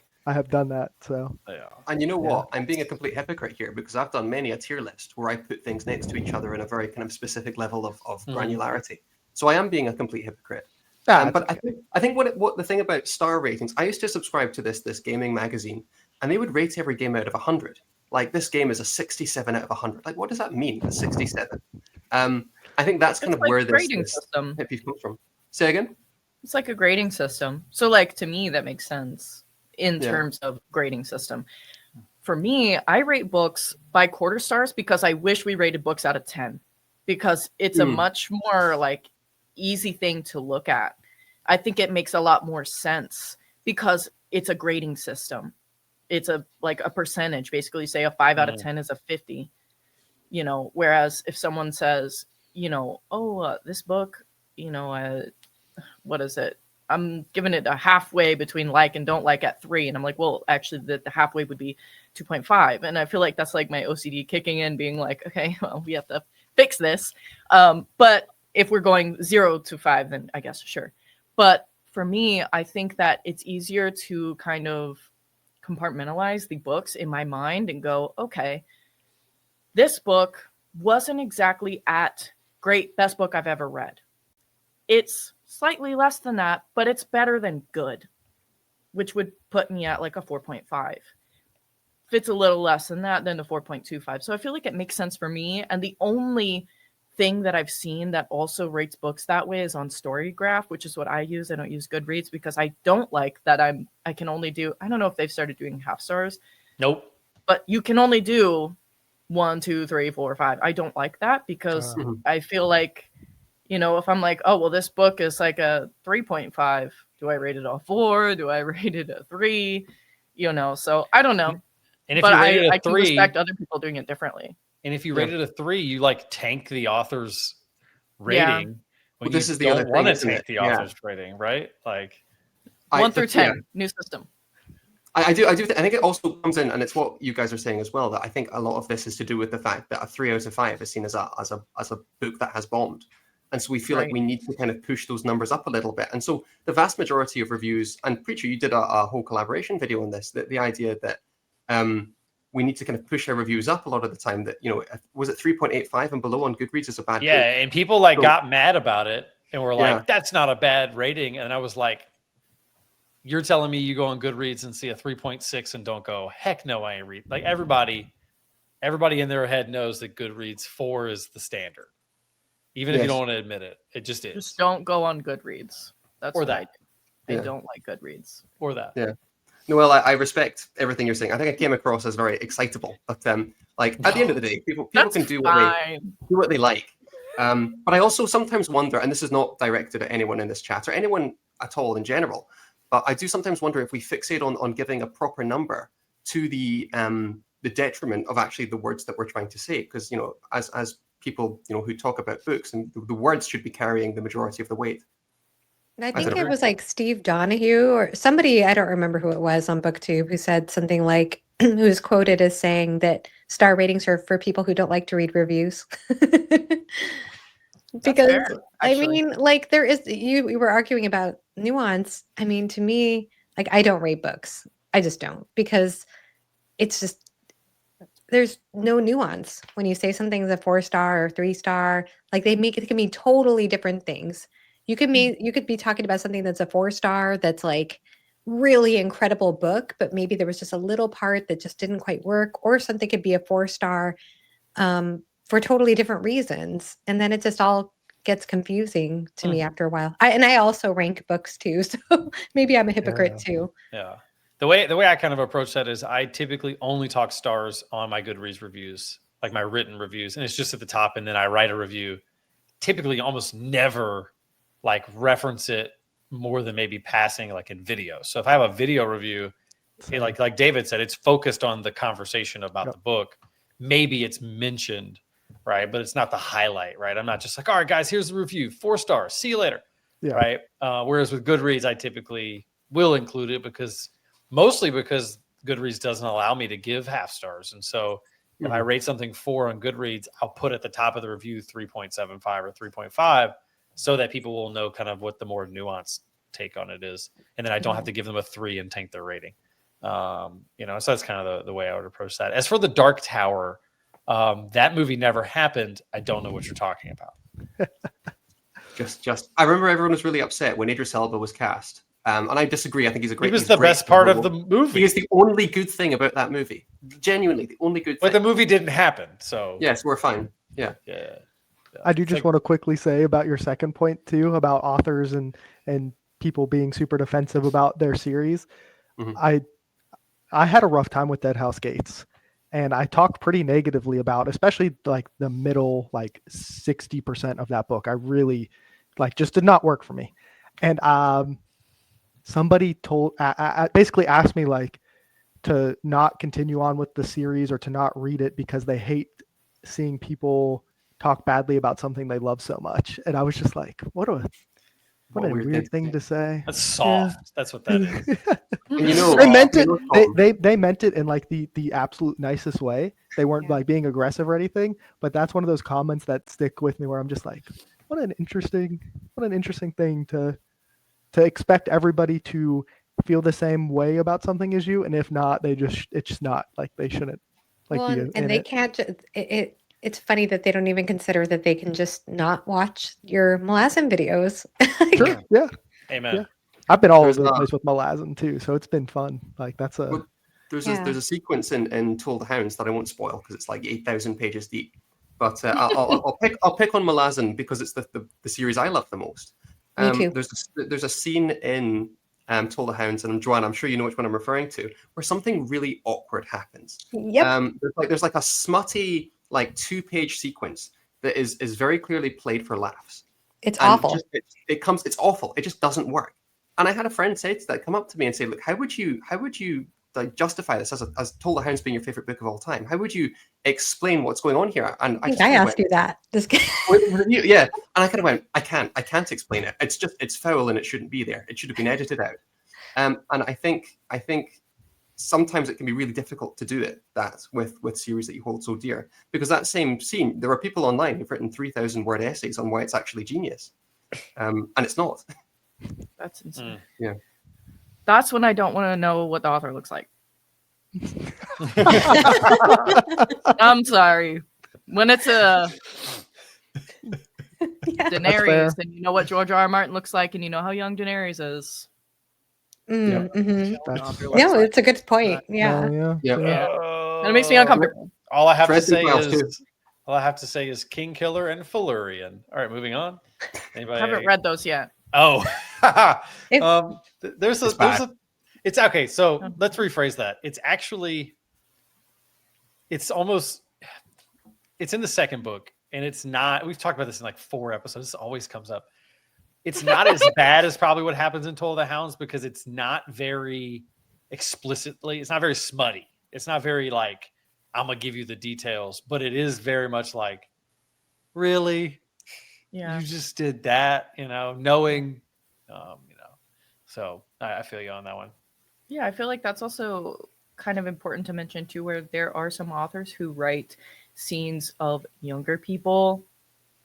done that. So yeah. And you know what? I'm being a complete hypocrite here because I've done many a tier list where I put things next to each other in a very kind of specific level of granularity. So I am being a complete hypocrite. But okay. I think what the thing about star ratings, I used to subscribe to this gaming magazine, and they would rate every game out of 100. Like, this game is a 67 out of 100. Like, what does that mean, a 67? I think that's kind of like where this system hit piece comes from. Say again? It's like a grading system. So like, to me, that makes sense in terms of grading system. For me, I rate books by quarter stars because I wish we rated books out of 10, because it's a much more like easy thing to look at. I think it makes a lot more sense because it's a grading system. It's a percentage. Basically, say a 5 out of 10 is a 50. You know, whereas if someone says, you know, this book, you know, what is it? I'm giving it a halfway between like and don't like at 3. And I'm like, well, actually the halfway would be 2.5. And I feel like that's like my OCD kicking in, being like, okay, well, we have to fix this. But if we're going 0 to 5, then I guess, sure. But for me, I think that it's easier to kind of compartmentalize the books in my mind and go, okay, this book wasn't exactly at great, best book I've ever read. It's slightly less than that, but it's better than good, which would put me at like a 4.5. If it's a little less than that, then a 4.25. So I feel like it makes sense for me. And the only thing that I've seen that also rates books that way is on StoryGraph, which is what I use. I don't use Goodreads because I don't like that I can only do, I don't know if they've started doing half stars. Nope. But you can only do 1, 2, 3, 4, 5. I don't like that because I feel like, you know, if I'm like, oh, well, this book is like a 3.5, do I rate it a 4? Do I rate it a 3? You know, so I don't know. And if but you rate it a I 3, can respect other people doing it differently. And if you rate it a 3, you like tank the author's rating. When this you is the don't other thing, want to isn't tank it? the author's rating, right? Like 1 through 10, new system. I think it also comes in, and it's what you guys are saying as well, that I think a lot of this is to do with the fact that a 3 out of 5 is seen as a book that has bombed. And so we feel like we need to kind of push those numbers up a little bit. And so the vast majority of reviews, and Preacher, you did a whole collaboration video on this, the idea that we need to kind of push our reviews up a lot of the time, that, you know, was it 3.85 and below on Goodreads is a bad book? and people got mad about it and were like, that's not a bad rating. And I was like, you're telling me you go on Goodreads and see a 3.6 and don't go, heck no, I ain't read. Like, everybody in their head knows that Goodreads 4 is the standard. Even if you don't want to admit it, it just is. Just don't go on Goodreads. That's or what that. I don't like Goodreads. Or that. Yeah. Noel, I respect everything you're saying. I think I came across as very excitable, but like at the end of the day, people can do what they like. But I also sometimes wonder, and this is not directed at anyone in this chat or anyone at all in general, but I do sometimes wonder if we fixate on giving a proper number to the detriment of actually the words that we're trying to say. Because, you know, as people, you know, who talk about books, and the words should be carrying the majority of the weight. And I think it was like Steve Donahue or somebody, I don't remember who it was on BookTube, who said something like, who was quoted as saying that star ratings are for people who don't like to read reviews. Because fair, I mean, like, there is, we were arguing about nuance. I mean, to me, like, I don't rate books. I just don't, because it's just, there's no nuance when you say something's a 4-star or 3-star. Like, it can be totally different things. You could be talking about something that's a 4-star that's like really incredible book, but maybe there was just a little part that just didn't quite work, or something could be a 4-star for totally different reasons, and then it just all gets confusing to me after a while. I also rank books too, so maybe I'm a hypocrite too. Yeah. The way I kind of approach that is I typically only talk stars on my Goodreads reviews, like my written reviews, and it's just at the top, and then I write a review. Typically, almost never like reference it more than maybe passing like in video. So if I have a video review, like David said, it's focused on the conversation about the book. Maybe it's mentioned, right? But it's not the highlight, right? I'm not just like, all right, guys, here's the review, 4 stars, see you later, right? Whereas with Goodreads, I typically will include it mostly because Goodreads doesn't allow me to give half stars. And so if I rate something 4 on Goodreads, I'll put at the top of the review 3.75 or 3.5 so that people will know kind of what the more nuanced take on it is. And then I don't have to give them a 3 and tank their rating. So that's kind of the way I would approach that. As for the Dark Tower, that movie never happened. I don't know what you're talking about. I remember everyone was really upset when Idris Elba was cast. And I disagree. I think he's a great. He was the best part of the movie. He is the only good thing about that movie. Genuinely, the only good thing. But the movie didn't happen, so yes, we're fine. Yeah. I do just want to quickly say about your second point too, about authors and people being super defensive about their series. I had a rough time with Dead House Gates, and I talked pretty negatively about, especially like the middle, like 60% of that book. I really just did not work for me. And somebody basically asked me to not continue on with the series or to not read it because they hate seeing people talk badly about something they love so much. And I was just like, what a weird thing to say. That's soft. Yeah. That's what that is. They meant it. They meant it in like the absolute nicest way. They weren't like being aggressive or anything. But that's one of those comments that stick with me where I'm just like, what an interesting thing to expect everybody to feel the same way about something as you, and if not, it's just not like they shouldn't like. Well, and they can't. It's funny that they don't even consider that they can just not watch your Malazan videos. Sure. Yeah. Amen. Yeah. I've been all over the place with Malazan too, so it's been fun. Like that's a. Well, there's a sequence in Toll the Hounds that I won't spoil because it's like 8,000 pages deep. But I'll pick on Malazan because it's the series I love the most. Me too. There's a scene in Toll the Hounds, and Joanne, I'm sure you know which one I'm referring to, where something really awkward happens. Yep. There's like a smutty 2-page sequence that is very clearly played for laughs. It's awful. It's awful. It just doesn't work. And I had a friend come up to me and say, look, how would you justify this as Toll the Hounds being your favorite book of all time? How would you explain what's going on here? And I asked you that. Yeah. And I kind of went, I can't explain it. It's foul and it shouldn't be there. It should have been edited out. And I think sometimes it can be really difficult to do that with series that you hold so dear, because that same scene, there are people online who've written 3,000 word essays on why it's actually genius. And it's not. That's insane. Yeah. That's when I don't want to know what the author looks like. I'm sorry. When it's a Daenerys, and you know what George R. R. Martin looks like, and you know how young Daenerys is. It's a good point. Yeah. And it makes me uncomfortable. All I have to say is King Killer and Felurian. All right, moving on. Anybody? I haven't read those yet. Oh, it's okay. So let's rephrase that. It's in the second book, and it's not. We've talked about this in like 4 episodes. This always comes up. It's not as bad as probably what happens in Toll of the Hounds because it's not very explicitly. It's not very smutty. It's not very like I'm gonna give you the details, but it is very much like, really. Yeah, you just did that, knowing, So I feel you on that one. Yeah, I feel like that's also kind of important to mention too, where there are some authors who write scenes of younger people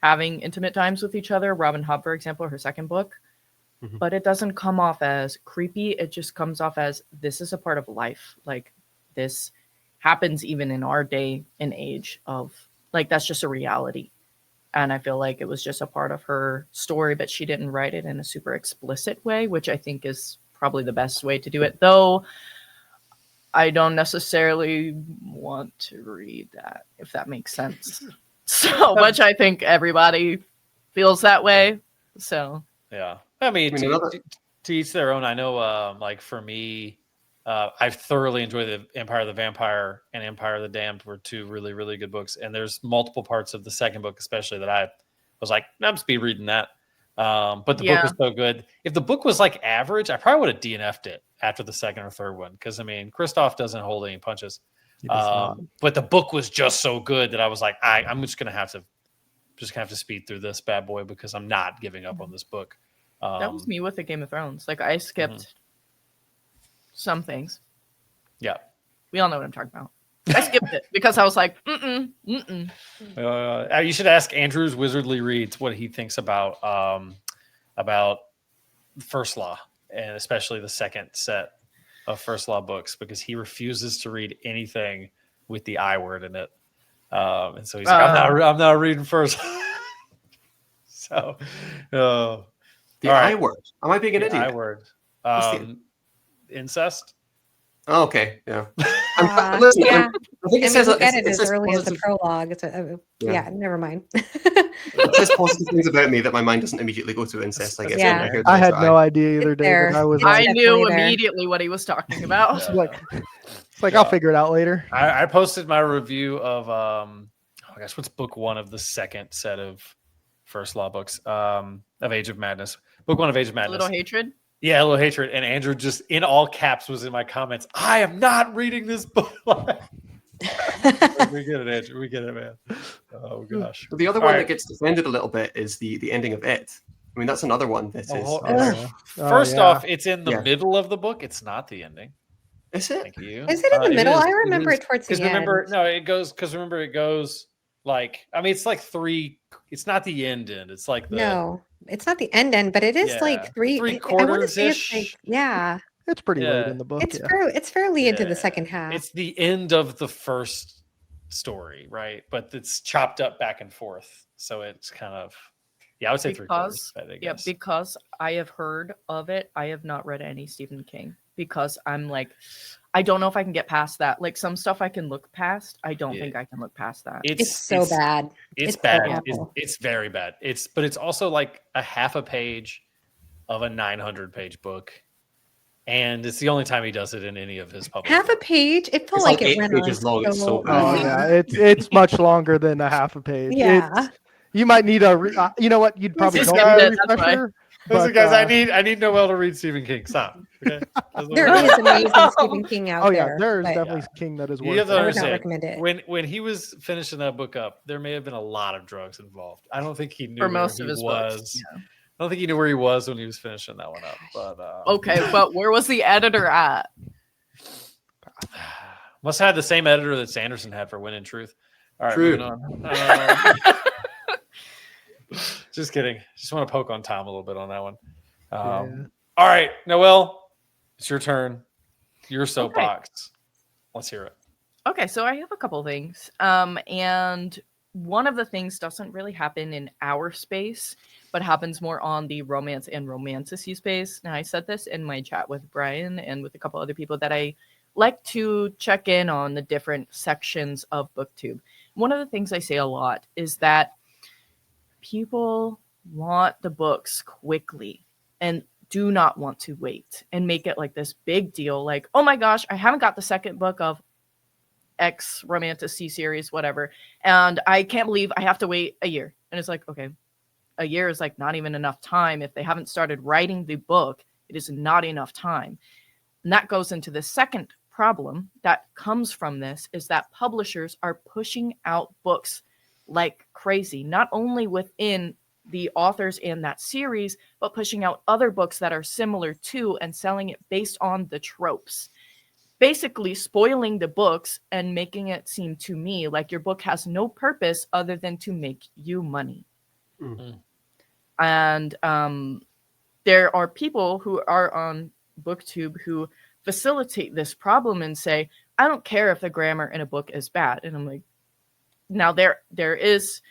having intimate times with each other. Robin Hobb, for example, her second book, but it doesn't come off as creepy. It just comes off as this is a part of life. Like this happens even in our day and age of like that's just a reality. And I feel like it was just a part of her story, but she didn't write it in a super explicit way, which I think is probably the best way to do it. Though I don't necessarily want to read that, if that makes sense. So much I think everybody feels that way. So yeah, I mean to each their own. I know, like for me, I've thoroughly enjoyed the Empire of the Vampire and Empire of the Damned were 2 really, really good books. And there's multiple parts of the second book, especially that I was like, I'm speed reading that. But the book was so good. If the book was like average, I probably would have DNF'd it after the second or third one. Because I mean, Christoph doesn't hold any punches. But the book was just so good that I was like, I'm just gonna have to speed through this bad boy because I'm not giving up on this book. That was me with the Game of Thrones. Like I skipped some things. Yeah, we all know what I'm talking about. I skipped it because I was like, you should ask Andrew's Wizardly Reads what he thinks about First Law, and especially the second set of First Law books, because he refuses to read anything with the I word in it. And so he's like, I'm not reading First. So, the I word. Am I being an idiot? I word. Incest. Oh, okay. Yeah. Listen, yeah. I think it says look at it as as early as the prologue. It's never mind. It says positive things about me that my mind doesn't immediately go to incest. I guess. Yeah. I had no idea either, David. I knew immediately what he was talking about. It's like I'll figure it out later. I posted my review of what's book one of the second set of First Law books of Age of Madness. Book one of Age of Madness. Little Hatred. Yeah, Little Hatred. And Andrew just in all caps was in my comments. I am not reading this book. We get it, Andrew. We get it, man. Oh gosh. The other one that gets defended a little bit is the ending of It. I mean, that's another one that is. First off, it's in the middle of the book. It's not the ending. Is it? Thank you. Is it in the middle? I remember it towards the end. It goes like, I mean, it's like three. It's not the end. It's like no, it's not the end, but it is like three quarters ish. It's pretty late in the book. It's fairly into the second half. It's the end of the first story, right? But it's chopped up back and forth, so it's kind of I would say 3/4. Yeah, because I have heard of it. I have not read any Stephen King because I'm like, I don't know if I can get past that. Like some stuff I can look past. I don't think I can look past that. It's so bad. It's bad. It's very bad. But it's also like a half a page of a 900-page book. And it's the only time he does it in any of his public half a page. It felt like it went on. It's so bad. Oh yeah, it's much longer than a half a page. Yeah, you might need a. You know what? You'd probably don't need a refresher. Listen, guys, I need Noelle to read Stephen King. Stop. Okay? There is amazing Stephen King out there. Oh yeah, there is definitely King that is worth. You have to understand. I would not recommend it. When he was finishing that book up, there may have been a lot of drugs involved. I don't think he knew for most where of his he was. Books, yeah. I don't think he knew where he was when he was finishing that one up. But okay, but where was the editor at? Must have had the same editor that Sanderson had for Win in Truth. All right, True. moving on. Just kidding. Just want to poke on Tom a little bit on that one. All right, Noelle, it's your turn. Your soapbox. Okay. Let's hear it. Okay, so I have a couple things. And one of the things doesn't really happen in our space, but happens more on the romance and romantasy space. Now, I said this in my chat with Brian and with a couple other people that I like to check in on the different sections of BookTube. One of the things I say a lot is that people want the books quickly and do not want to wait and make it like this big deal. Like, oh my gosh, I haven't got the second book of X romantasy series, whatever. And I can't believe I have to wait a year. And it's like, okay, a year is like not even enough time. If they haven't started writing the book, it is not enough time. And that goes into the second problem that comes from this is that publishers are pushing out books like crazy, not only within the authors in that series, but pushing out other books that are similar to and selling it based on the tropes. Basically spoiling the books and making it seem to me like your book has no purpose other than to make you money. Mm-hmm. And there are people who are on BookTube who facilitate this problem and say, I don't care if the grammar in a book is bad. And I'm like, now there is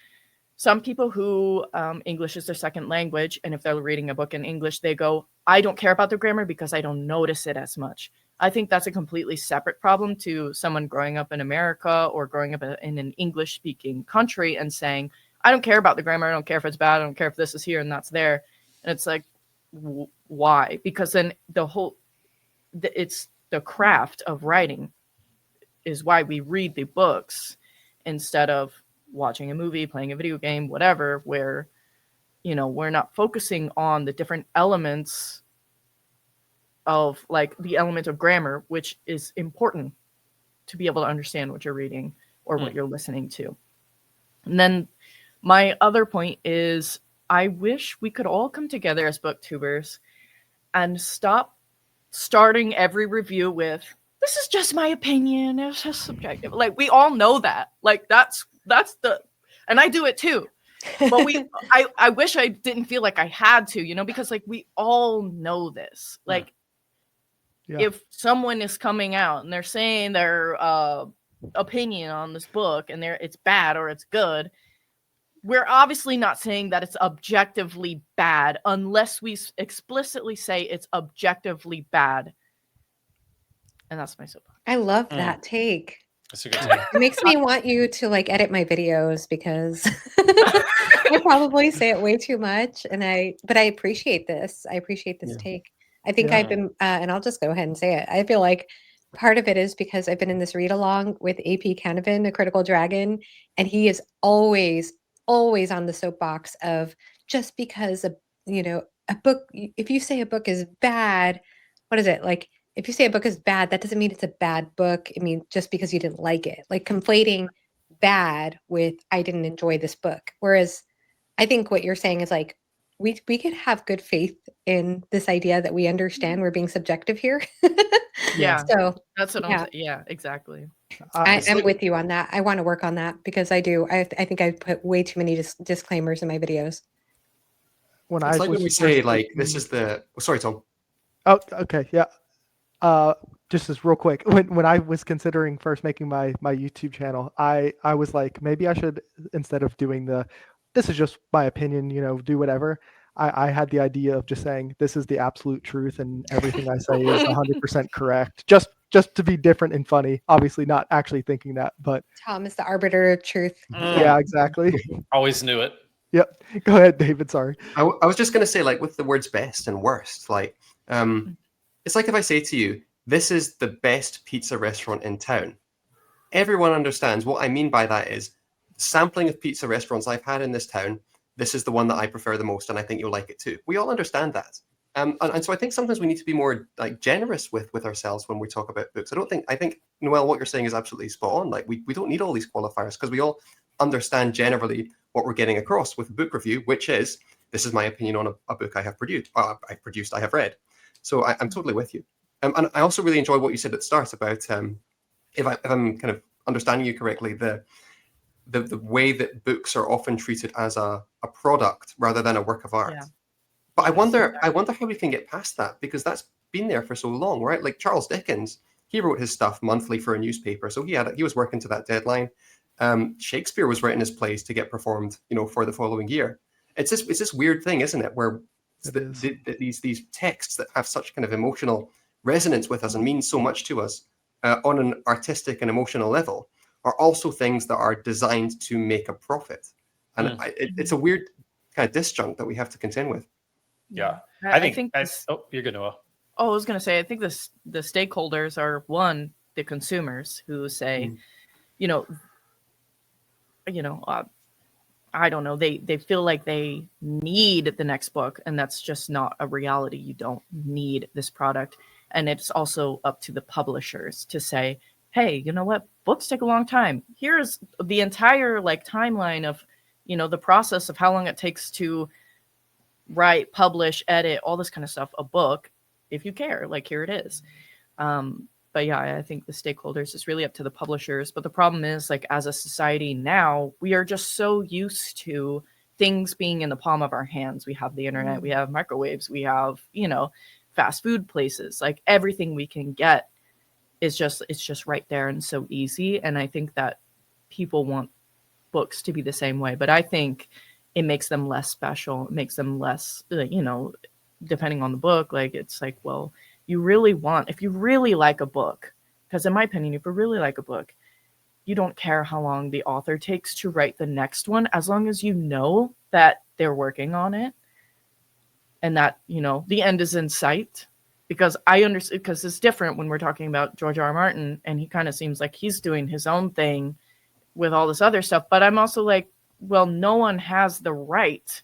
some people who English is their second language. And if they're reading a book in English, they go, I don't care about the grammar because I don't notice it as much. I think that's a completely separate problem to someone growing up in America or growing up in an English-speaking country and saying, I don't care about the grammar. I don't care if it's bad. I don't care if this is here and that's there. And it's like, why? Because then it's the craft of writing is why we read the books instead of watching a movie, playing a video game, whatever, where we're not focusing on the different elements of like the element of grammar, which is important to be able to understand what you're reading or what you're listening to. And then my other point is I wish we could all come together as booktubers and stop starting every review with, this is just my opinion, it's just subjective. Like, we all know that. Like, that's the, and I do it too. But I wish I didn't feel like I had to, because like we all know this. Like, if someone is coming out and they're saying their opinion on this book and it's bad or it's good, we're obviously not saying that it's objectively bad unless we explicitly say it's objectively bad. And that's my soapbox. I love that take. That's a good take. It makes me want you to like edit my videos because I probably say it way too much. But I appreciate this. I appreciate this take. I think I've been, and I'll just go ahead and say it. I feel like part of it is because I've been in this read along with AP Canavan, a critical dragon, and he is always on the soapbox of just because a book, if you say a book is bad, what is it? Like, if you say a book is bad, that doesn't mean it's a bad book. I mean, just because you didn't like it, like conflating bad with I didn't enjoy this book. Whereas I think what you're saying is like, we could have good faith in this idea that we understand we're being subjective here. Yeah. So that's what I'm saying. Yeah, exactly. I'm with you on that. I want to work on that because I do. I think I put way too many disclaimers in my videos. It's like when we say like, this is the, sorry, Tom. Oh, okay. Yeah. Just as real quick, when I was considering first making my YouTube channel, I was like, maybe I should, instead of doing this is just my opinion, do whatever. I had the idea of just saying, this is the absolute truth and everything I say is 100% correct. Just to be different and funny, obviously not actually thinking that, but Tom is the arbiter of truth. Yeah, exactly. Always knew it. Yep. Go ahead, David. Sorry. I was just going to say, like, with the words best and worst, like, it's like if I say to you, this is the best pizza restaurant in town. Everyone understands what I mean by that is sampling of pizza restaurants I've had in this town. This is the one that I prefer the most, and I think you'll like it too. We all understand that. And so I think sometimes we need to be more like generous with ourselves when we talk about books. I think, Noelle, what you're saying is absolutely spot on. Like we don't need all these qualifiers because we all understand generally what we're getting across with a book review, which is, this is my opinion on a book I have I have read. So I'm totally with you. And I also really enjoy what you said at the start about, if I'm kind of understanding you correctly, the way that books are often treated as a product rather than a work of art. Yeah. But I wonder how we can get past that, because that's been there for so long, right? Like Charles Dickens, he wrote his stuff monthly for a newspaper, so he was working to that deadline. Shakespeare was writing his plays to get performed, for the following year. It's this weird thing, isn't it, where these texts that have such kind of emotional resonance with us and mean so much to us on an artistic and emotional level are also things that are designed to make a profit. And it's a weird kind of disjunct that we have to contend with. Yeah. I think you're good, Noah. Oh, I was going to say, I think the stakeholders are, one, the consumers who say, I don't know, they feel like they need the next book, and that's just not a reality. You don't need this product. And it's also up to the publishers to say, hey, you know what? Books take a long time. Here's the entire timeline of, the process of how long it takes to write, publish, edit, all this kind of stuff, a book, if you care, here it is. But yeah, I think the stakeholders is really up to the publishers. But the problem is, as a society now, we are just so used to things being in the palm of our hands. We have the internet, we have microwaves, we have, fast food places, everything we can get is just right there and so easy. And I think that people want books to be the same way, but I think it makes them less special. It makes them less, depending on the book, well, if you really like a book, because in my opinion, if you really like a book, you don't care how long the author takes to write the next one, as long as you know that they're working on it and that, the end is in sight. Because I understand, because it's different when we're talking about George R. R. Martin, and he kind of seems like he's doing his own thing with all this other stuff. But I'm also like, well, no one has the right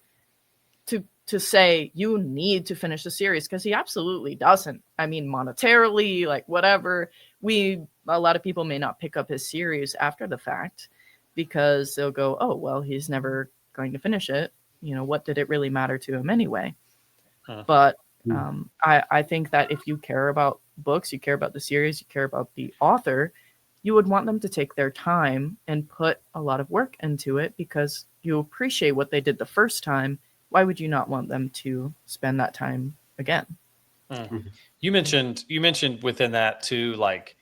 to say you need to finish the series, because he absolutely doesn't. I mean, monetarily, like whatever, a lot of people may not pick up his series after the fact because they'll go, oh, well, he's never going to finish it. You know, what did it really matter to him anyway? But I think that if you care about books, you care about the series, you care about the author, you would want them to take their time and put a lot of work into it because you appreciate what they did the first time. Why would you not want them to spend that time again? You mentioned within that too, like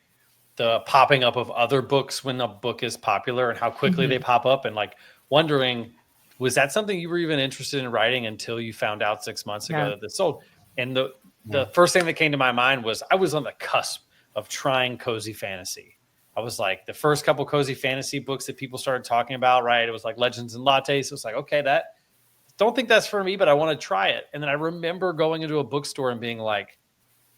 the popping up of other books when a book is popular and how quickly they pop up, and like wondering, was that something you were even interested in writing until you found out 6 months ago that this sold? And the first thing that came to my mind was I was on the cusp of trying cozy fantasy. I was like, the first couple cozy fantasy books that people started talking about, right? It was like Legends and Lattes. It was like, okay, don't think that's for me, but I want to try it. And then I remember going into a bookstore and being like,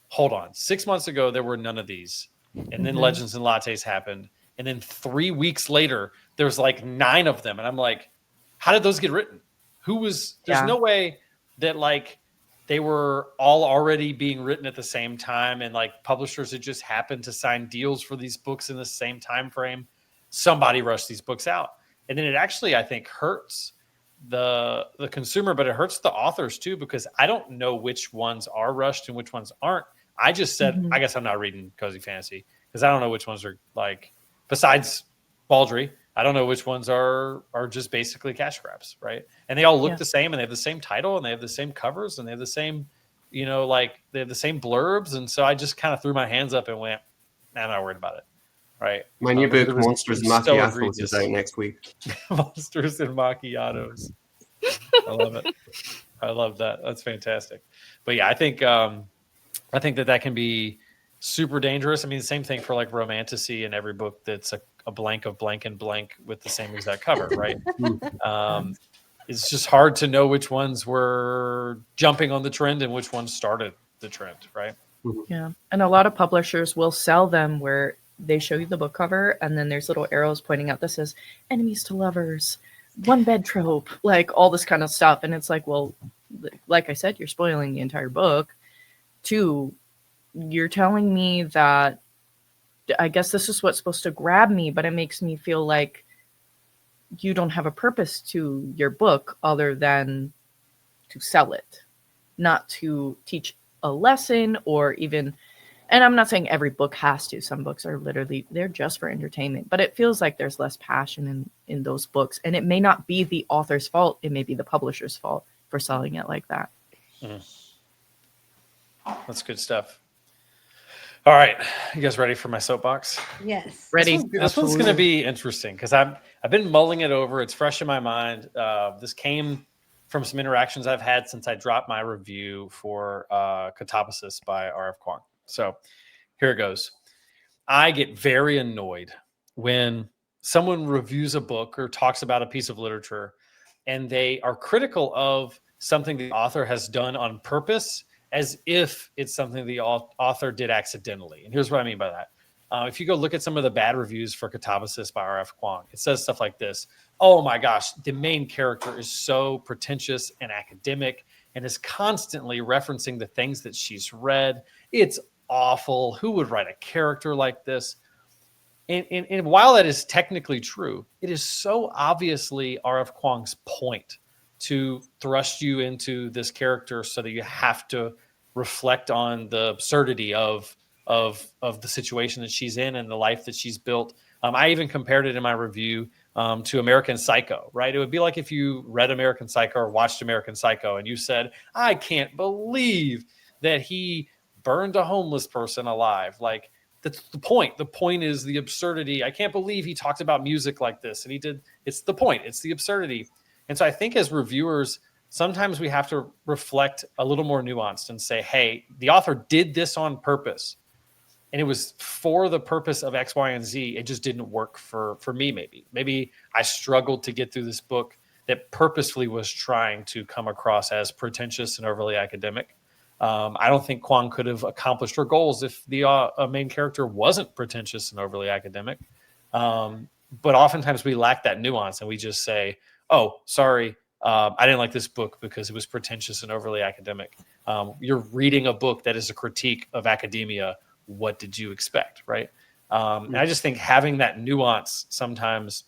hold on, 6 months ago, there were none of these. And then Legends and Lattes happened. And then 3 weeks later, there's like 9 of them. And I'm like, how did those get written? There's no way that like they were all already being written at the same time. And like publishers had just happened to sign deals for these books in the same time frame. Somebody rushed these books out. And then it actually, I think, hurts the consumer, but it hurts the authors too, because I don't know which ones are rushed and which ones aren't. I just said, I guess I'm not reading cozy fantasy because I don't know which ones are like, besides Baldry, I don't know which ones are just basically cash grabs, right? And they all look the same, and they have the same title, and they have the same covers, and they have the same, you know, like they have the same blurbs. And so I just kind of threw my hands up and went, I'm not worried about it, right? My new book, Monsters and Macchiatos, is out next week. Monsters and Macchiatos. I love it. I love that. That's fantastic. But yeah, I think that can be super dangerous. I mean, the same thing for like romantasy and every book that's a blank of blank and blank with the same exact cover, right? It's just hard to know which ones were jumping on the trend and which ones started the trend, right? Yeah. And a lot of publishers will sell them where they show you the book cover and then there's little arrows pointing out that says enemies to lovers, one bed trope, like all this kind of stuff. And it's like, well, like I said, you're spoiling the entire book. 2, you're telling me that I guess this is what's supposed to grab me, but it makes me feel like you don't have a purpose to your book other than to sell it, not to teach a lesson or even, and I'm not saying every book has to. Some books are literally, they're just for entertainment, but it feels like there's less passion in those books. And it may not be the author's fault. It may be the publisher's fault for selling it like that. That's good stuff. All right, you guys ready for my soapbox? Yes. Ready? This one's going to be interesting because I've been mulling it over. It's fresh in my mind. This came from some interactions I've had since I dropped my review for Contentious by R.F. Kuang. So here it goes. I get very annoyed when someone reviews a book or talks about a piece of literature and they are critical of something the author has done on purpose, as if it's something the author did accidentally. And here's what I mean by that. If you go look at some of the bad reviews for Contentious by R.F. Kuang, it says stuff like this. Oh my gosh, the main character is so pretentious and academic and is constantly referencing the things that she's read. It's awful. Who would write a character like this? And while that is technically true, it is so obviously R.F. Kuang's point to thrust you into this character so that you have to reflect on the absurdity of the situation that she's in and the life that she's built. I even compared it in my review to American Psycho, right? It would be like if you read American Psycho or watched American Psycho and you said, I can't believe that he burned a homeless person alive. Like, that's the point. The point is the absurdity. I can't believe he talked about music like this. And he did. It's the point. It's the absurdity. And so I think as reviewers, sometimes we have to reflect a little more nuanced and say, hey, the author did this on purpose. And it was for the purpose of X, Y, and Z. It just didn't work for me, maybe. Maybe I struggled to get through this book that purposefully was trying to come across as pretentious and overly academic. I don't think Kuang could have accomplished her goals if the main character wasn't pretentious and overly academic. But oftentimes we lack that nuance and we just say, oh, sorry, I didn't like this book because it was pretentious and overly academic. You're reading a book that is a critique of academia. What did you expect, right? And I just think having that nuance sometimes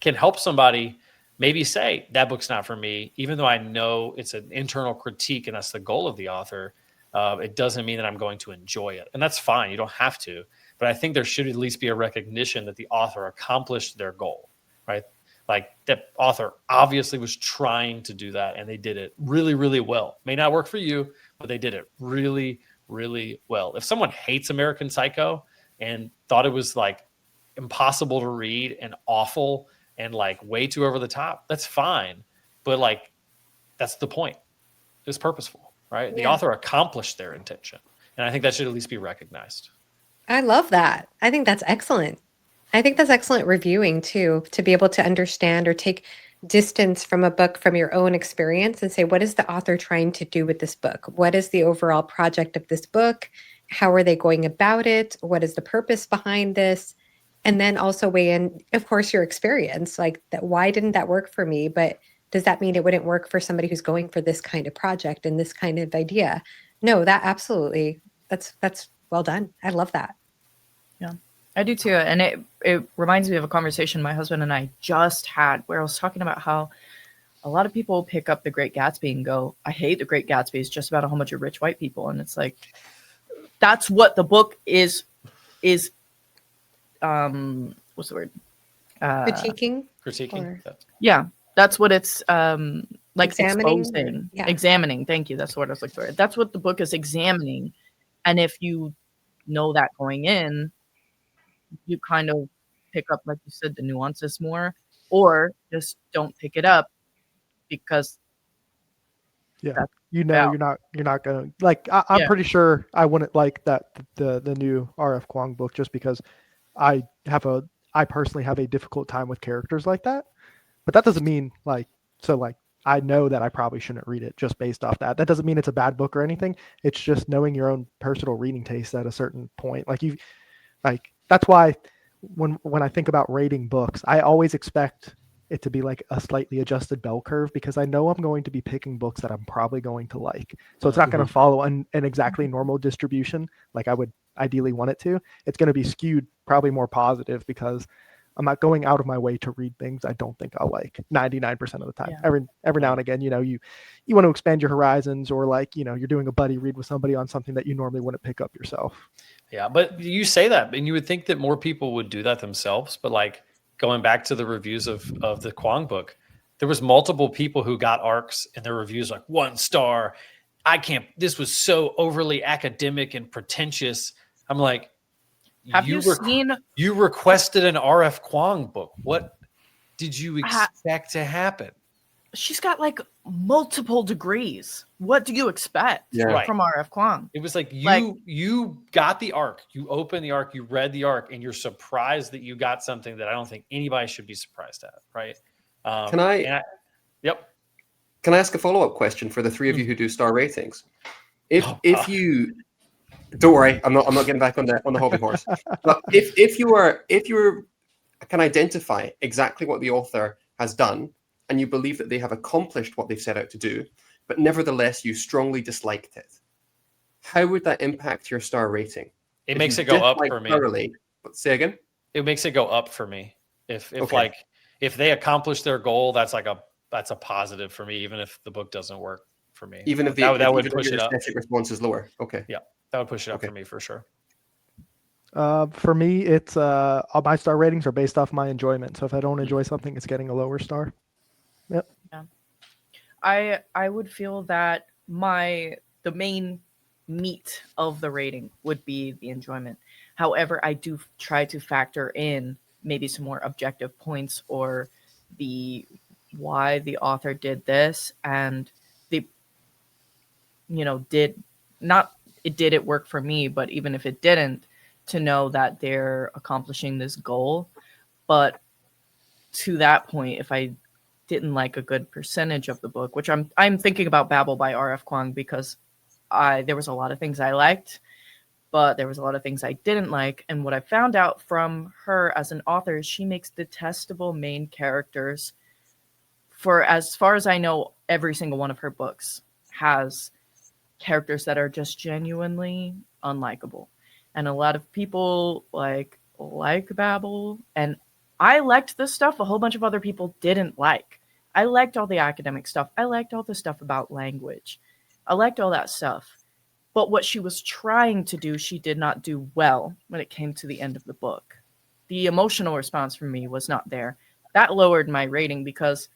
can help somebody maybe say that book's not for me, even though I know it's an internal critique and that's the goal of the author. It doesn't mean that I'm going to enjoy it. And that's fine. You don't have to. But I think there should at least be a recognition that the author accomplished their goal, right? Like that author obviously was trying to do that, and they did it really, really well. May not work for you, but they did it really, really well. If someone hates American Psycho and thought it was like impossible to read and awful and like way too over the top, that's fine. But like, that's the point. It was purposeful, right? The author accomplished their intention. And I think that should at least be recognized. I love that. I think that's excellent. I think that's excellent reviewing too, to be able to understand or take distance from a book from your own experience and say, what is the author trying to do with this book? What is the overall project of this book? How are they going about it? What is the purpose behind this? And then also weigh in, of course, your experience, like that. Why didn't that work for me? But does that mean it wouldn't work for somebody who's going for this kind of project and this kind of idea? No, that absolutely, that's well done. I love that. Yeah, I do too. And it reminds me of a conversation my husband and I just had where I was talking about how a lot of people pick up The Great Gatsby and go, I hate The Great Gatsby. It's just about a whole bunch of rich white people. And it's like, that's what the book is what's the word? Critiquing? Critiquing? Yeah, that's what it's like Examining? exposing. Yeah. Examining. Thank you. That's what I was looking for. That's what the book is examining. And if you know that going in, you kind of pick up, like you said, the nuances more, or just don't pick it up because you're not gonna like. I'm pretty sure I wouldn't like that the new R.F. Kuang book just because I personally have a difficult time with characters like that. But that doesn't mean like I know that I probably shouldn't read it just based off that. That doesn't mean it's a bad book or anything. It's just knowing your own personal reading taste at a certain point. That's why when I think about rating books, I always expect it to be like a slightly adjusted bell curve because I know I'm going to be picking books that I'm probably going to like. So it's not going to follow an exactly normal distribution like I would ideally want it to. It's going to be skewed probably more positive because I'm not going out of my way to read things I don't think I'll like 99% of the time. Yeah. Every now and again, you want to expand your horizons or you're doing a buddy read with somebody on something that you normally wouldn't pick up yourself. Yeah, but you say that, and you would think that more people would do that themselves. But like going back to the reviews of the Kuang book, there was multiple people who got arcs and their reviews like 1 star. This was so overly academic and pretentious. I'm like, you requested an R.F. Kuang book. What did you expect to happen? She's got like multiple degrees. What do you expect from R.F. Kuang? It was like you got the arc, you opened the arc, you read the arc, and you're surprised that you got something that I don't think anybody should be surprised at, right? Yep. Can I ask a follow-up question for the three of you who do star ratings? If you don't worry, I'm not getting back on the hobby horse. But if you can identify exactly what the author has done, and you believe that they have accomplished what they've set out to do, but nevertheless you strongly disliked it, how would that impact your star rating? It makes it go up for me. But say again? It makes it go up for me. If they accomplish their goal, that's a positive for me, even if the book doesn't work for me. Even if that would push it up. Aesthetic response is lower. Okay. Yeah, that would push it up for me for sure. For me, it's all my star ratings are based off my enjoyment. So if I don't enjoy something, it's getting a lower star. Yep. Yeah. I would feel that the main meat of the rating would be the enjoyment. However, I do try to factor in maybe some more objective points or why the author did this and did it work for me, but even if it didn't, to know that they're accomplishing this goal. But to that point, if I didn't like a good percentage of the book, which I'm thinking about Babel by R.F. Kuang because there was a lot of things I liked, but there was a lot of things I didn't like. And what I found out from her as an author is she makes detestable main characters for as far as I know, every single one of her books has characters that are just genuinely unlikable. And a lot of people like Babel. And I liked this stuff a whole bunch of other people didn't like. I liked all the academic stuff. I liked all the stuff about language. I liked all that stuff. But what she was trying to do, she did not do well when it came to the end of the book. The emotional response from me was not there. That lowered my rating because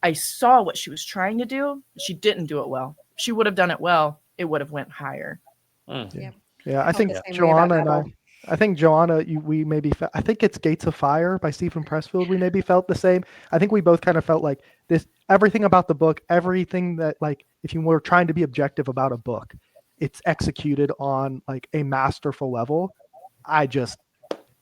I saw what she was trying to do. She didn't do it well. If she would have done it well, it would have went higher. Yeah, I think the same way Joanna about and I think Joanna, we maybe, I think it's Gates of Fire by Stephen Pressfield. We maybe felt the same. I think we both kind of felt like this, everything about the book, everything that, like, if you were trying to be objective about a book, it's executed on like a masterful level. I just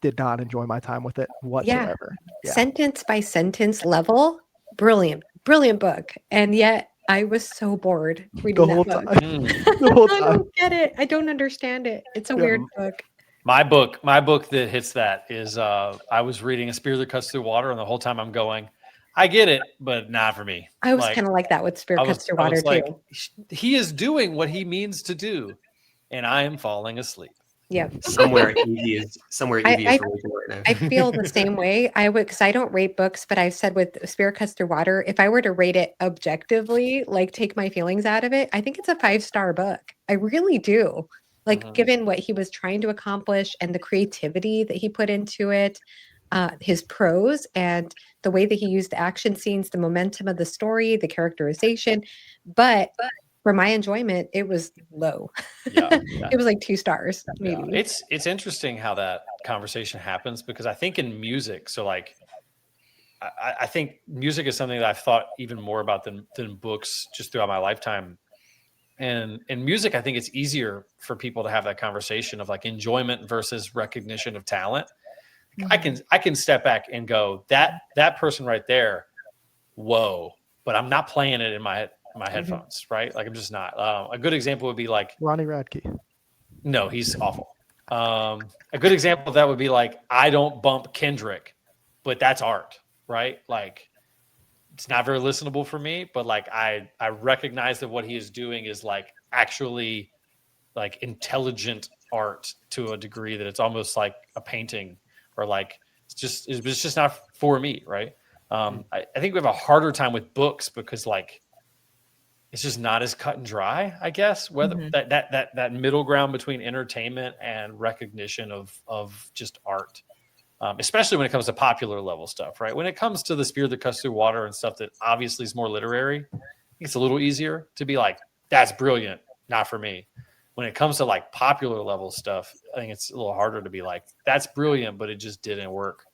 did not enjoy my time with it whatsoever. Yeah. Sentence by sentence level, brilliant book. And yet I was so bored reading The whole that book. time. The whole I time. don't get it. I don't understand it. It's a weird book. My book that hits that is I was reading A Spear That Cuts Through Water, and the whole time I'm going, I get it, but not for me. I was kind of like that with Spirit Cuts Through Water too. He is doing what he means to do, and I am falling asleep. Yeah. Somewhere Evie is raging right now. I feel the same way. I would, because I don't rate books, but I've said with Spirit Cuts Through Water, if I were to rate it objectively, like take my feelings out of it, I think it's a 5-star book. I really do. Like, given what he was trying to accomplish and the creativity that he put into it, his prose and the way that he used the action scenes, the momentum of the story, the characterization. But for my enjoyment, it was low. Yeah. It was like 2 stars, maybe. Yeah. It's interesting how that conversation happens, because I think in music, so like I think music is something that I've thought even more about than books just throughout my lifetime. And in music, I think it's easier for people to have that conversation of like enjoyment versus recognition of talent. Mm-hmm. I can step back and go, that person right there, whoa, but I'm not playing it in my headphones, right? Like I'm just not. A good example would be like Ronnie Radke. No, he's awful. A good example of that would be like, I don't bump Kendrick, but that's art, right? Like it's not very listenable for me, but like I recognize that what he is doing is like actually like intelligent art to a degree that it's almost like a painting, or like it's just not for me, right? I think we have a harder time with books because like it's just not as cut and dry, I guess. Whether that middle ground between entertainment and recognition of just art. Especially when it comes to popular level stuff, right? When it comes to The Spear That Cuts Through Water and stuff that obviously is more literary, I think it's a little easier to be like, that's brilliant, not for me. When it comes to like popular level stuff, I think it's a little harder to be like, that's brilliant, but it just didn't work.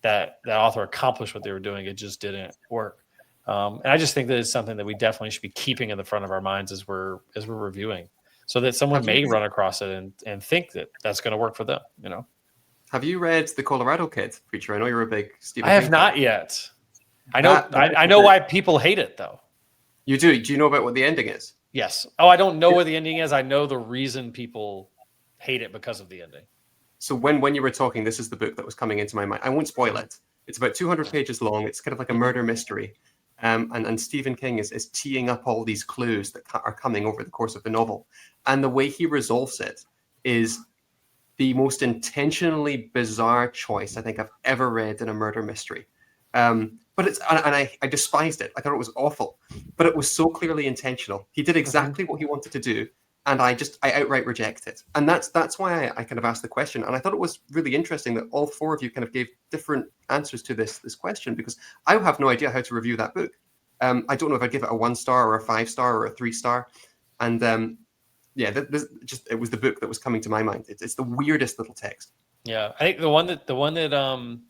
That author accomplished what they were doing, it just didn't work. And I just think that it's something that we definitely should be keeping in the front of our minds as we're reviewing, so that someone may run across it and think that that's going to work for them, you know? Have you read The Colorado Kid, Preacher? I know you're a big Stephen King fan. I have not yet. I know I know why people hate it, though. You do? Do you know about what the ending is? Yes. Oh, I don't know what the ending is. I know the reason people hate it because of the ending. So when you were talking, this is the book that was coming into my mind. I won't spoil it. It's about 200 pages long. It's kind of like a murder mystery. And Stephen King is teeing up all these clues that are coming over the course of the novel. And the way he resolves it is the most intentionally bizarre choice I think I've ever read in a murder mystery. But I despised it. I thought it was awful, but it was so clearly intentional. He did exactly what he wanted to do, and I outright reject it. And that's why I kind of asked the question. And I thought it was really interesting that all 4 of you kind of gave different answers to this question, because I have no idea how to review that book. I don't know if I'd give it a 1-star or a 5-star or a 3-star. And it was the book that was coming to my mind. It's the weirdest little text. Yeah, I think the one that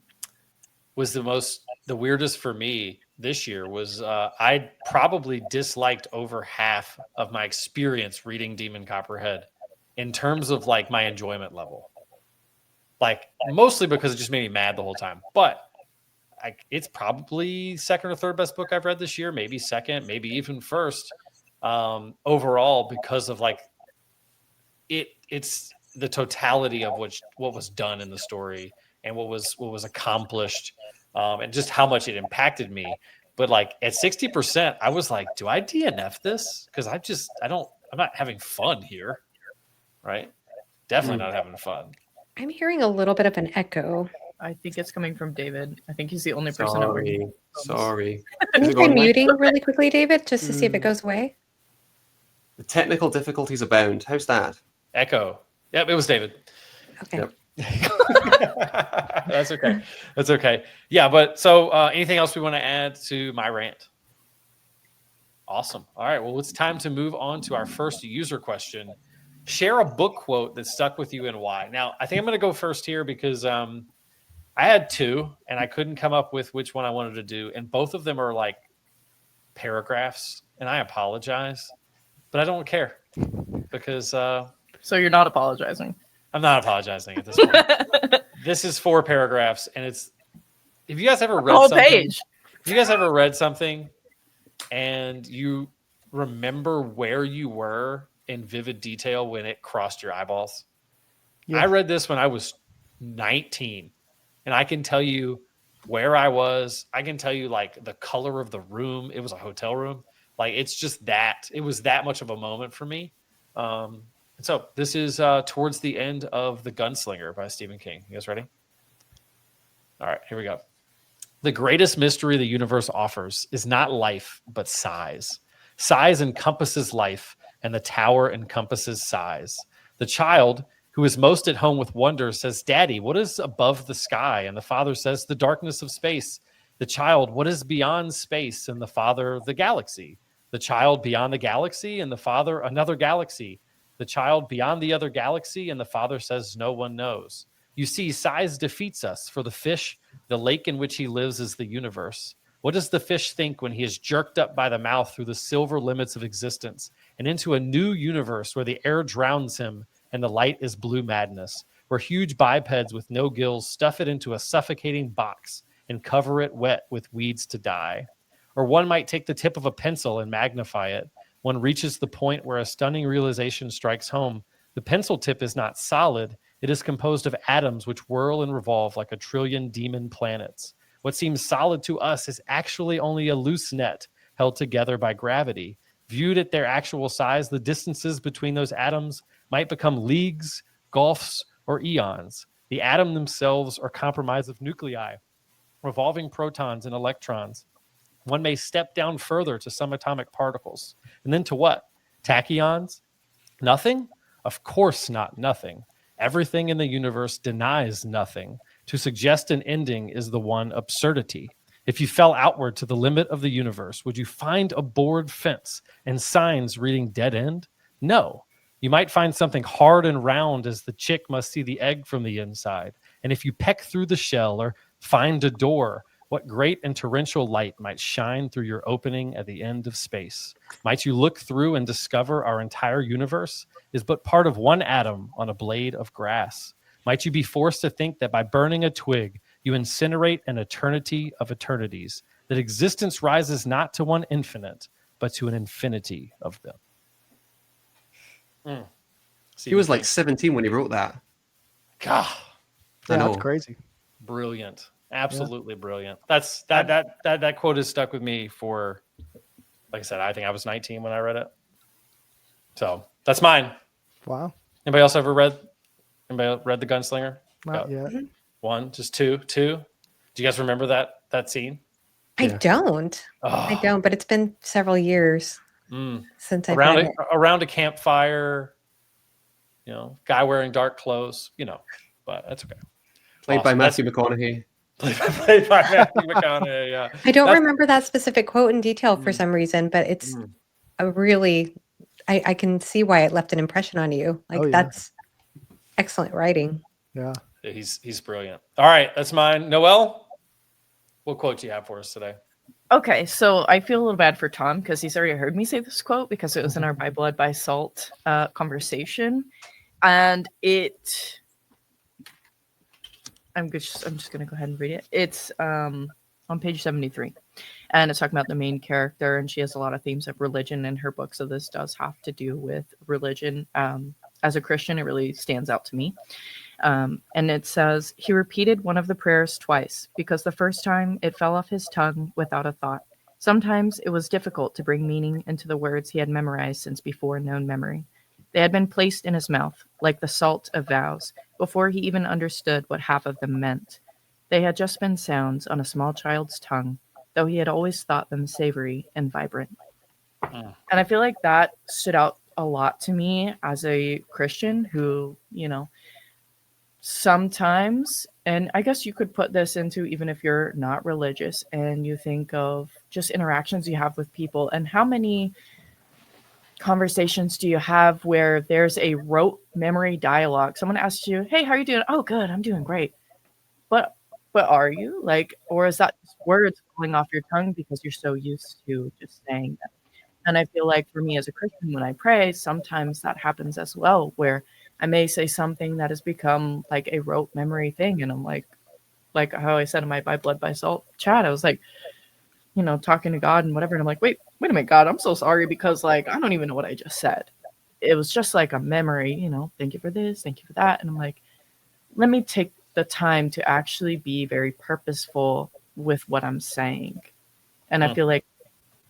was the weirdest for me this year was I probably disliked over half of my experience reading Demon Copperhead in terms of like my enjoyment level. Like mostly because it just made me mad the whole time. But it's probably second or third best book I've read this year, maybe second, maybe even first overall, because of like it's the totality of what was done in the story and what was accomplished, and just how much it impacted me. But like at 60%, I was like, do I DNF this? Because I'm not having fun here. Right? Definitely not having fun. I'm hearing a little bit of an echo. I think it's coming from David. I think he's the only person over here. Sorry. Can Is you it try going now? muting really quickly, David, just to see if it goes away? The technical difficulties abound. How's that? Echo. Yep, it was David. Okay. Yep. That's okay. That's okay. Yeah, but so anything else we want to add to my rant? Awesome. All right. Well, it's time to move on to our first user question. Share a book quote that stuck with you and why. Now, I think I'm going to go first here because I had two and I couldn't come up with which one I wanted to do. And both of them are like paragraphs. And I apologize, but I don't care because So you're not apologizing. I'm not apologizing at this point. This is 4 paragraphs. And it's, if you guys ever read Whole something, page. if you guys ever read something and you remember where you were in vivid detail when it crossed your eyeballs. Yeah. I read this when I was 19 and I can tell you where I was. I can tell you like the color of the room. It was a hotel room. Like it's just that it was that much of a moment for me. And so this is towards the end of The Gunslinger by Stephen King. You guys ready? All right, here we go. The greatest mystery the universe offers is not life, but size. Size encompasses life, and the tower encompasses size. The child, who is most at home with wonder, says, "Daddy, what is above the sky?" And the father says, "The darkness of space." The child, "What is beyond space?" And the father, "The galaxy." The child, "Beyond the galaxy?" And the father, "Another galaxy." The child, "Beyond the other galaxy?" And the father says, "No one knows." You see, size defeats us. For the fish, the lake in which he lives is the universe. What does the fish think when he is jerked up by the mouth through the silver limits of existence and into a new universe where the air drowns him and the light is blue madness, where huge bipeds with no gills stuff it into a suffocating box and cover it wet with weeds to die? Or one might take the tip of a pencil and magnify it. One reaches the point where a stunning realization strikes home. The pencil tip is not solid. It is composed of atoms which whirl and revolve like a trillion demon planets. What seems solid to us is actually only a loose net held together by gravity. Viewed at their actual size, the distances between those atoms might become leagues, gulfs, or eons. The atom themselves are comprised of nuclei, revolving protons and electrons. One may step down further to some atomic particles. And then to what? Tachyons? Nothing? Of course not nothing. Everything in the universe denies nothing. To suggest an ending is the one absurdity. If you fell outward to the limit of the universe, would you find a board fence and signs reading dead end? No. You might find something hard and round as the chick must see the egg from the inside. And if you peck through the shell or find a door, what great and torrential light might shine through your opening at the end of space? Might you look through and discover our entire universe is but part of one atom on a blade of grass? Might you be forced to think that by burning a twig, you incinerate an eternity of eternities, that existence rises not to one infinite, but to an infinity of them? He was like 17 when he wrote that. God, I Yeah, know. that's crazy. brilliant. Absolutely brilliant. That's that quote has stuck with me for, like I said, I think I was 19 when I read it. So that's mine. Wow. Anybody else ever read? Anybody read The Gunslinger? Not yet. One, just two. Do you guys remember that scene? I Yeah. don't. I don't, but it's been several years since I read it. Around a campfire, guy wearing dark clothes, but that's okay. Played by Awesome. Matthew McConaughey. Played by Matthew McConaughey, yeah. I don't remember that specific quote in detail for some reason, but it's a really, I can see why it left an impression on you. Like Oh, yeah. that's excellent writing. Yeah. He's brilliant. All right, that's mine. Noelle, what quote do you have for us today? Okay, so I feel a little bad for Tom because he's already heard me say this quote because it was in our By Blood, by Salt conversation. And I'm just going to go ahead and read it. It's on page 73. And it's talking about the main character, and she has a lot of themes of religion in her book. So this does have to do with religion. As a Christian, it really stands out to me. And it says, he repeated one of the prayers twice because the first time it fell off his tongue without a thought. Sometimes it was difficult to bring meaning into the words he had memorized since before known memory. They had been placed in his mouth, like the salt of vows, before he even understood what half of them meant. They had just been sounds on a small child's tongue, though he had always thought them savory and vibrant. Mm. And I feel like that stood out a lot to me as a Christian who, sometimes, and I guess you could put this into even if you're not religious and you think of just interactions you have with people and how many conversations do you have where there's a rote memory dialogue. Someone asks you, "Hey, how are you doing?" "Oh, good, I'm doing great." But are you? Like, or is that just words falling off your tongue because you're so used to just saying them? And I feel like for me as a Christian, when I pray, sometimes that happens as well, where I may say something that has become like a rote memory thing. And I'm like how I said in my By Blood, by Salt chat, I was like, talking to God and whatever. And I'm like, wait a minute, God, I'm so sorry because like, I don't even know what I just said. It was just like a memory, thank you for this, thank you for that. And I'm like, let me take the time to actually be very purposeful with what I'm saying. And I feel like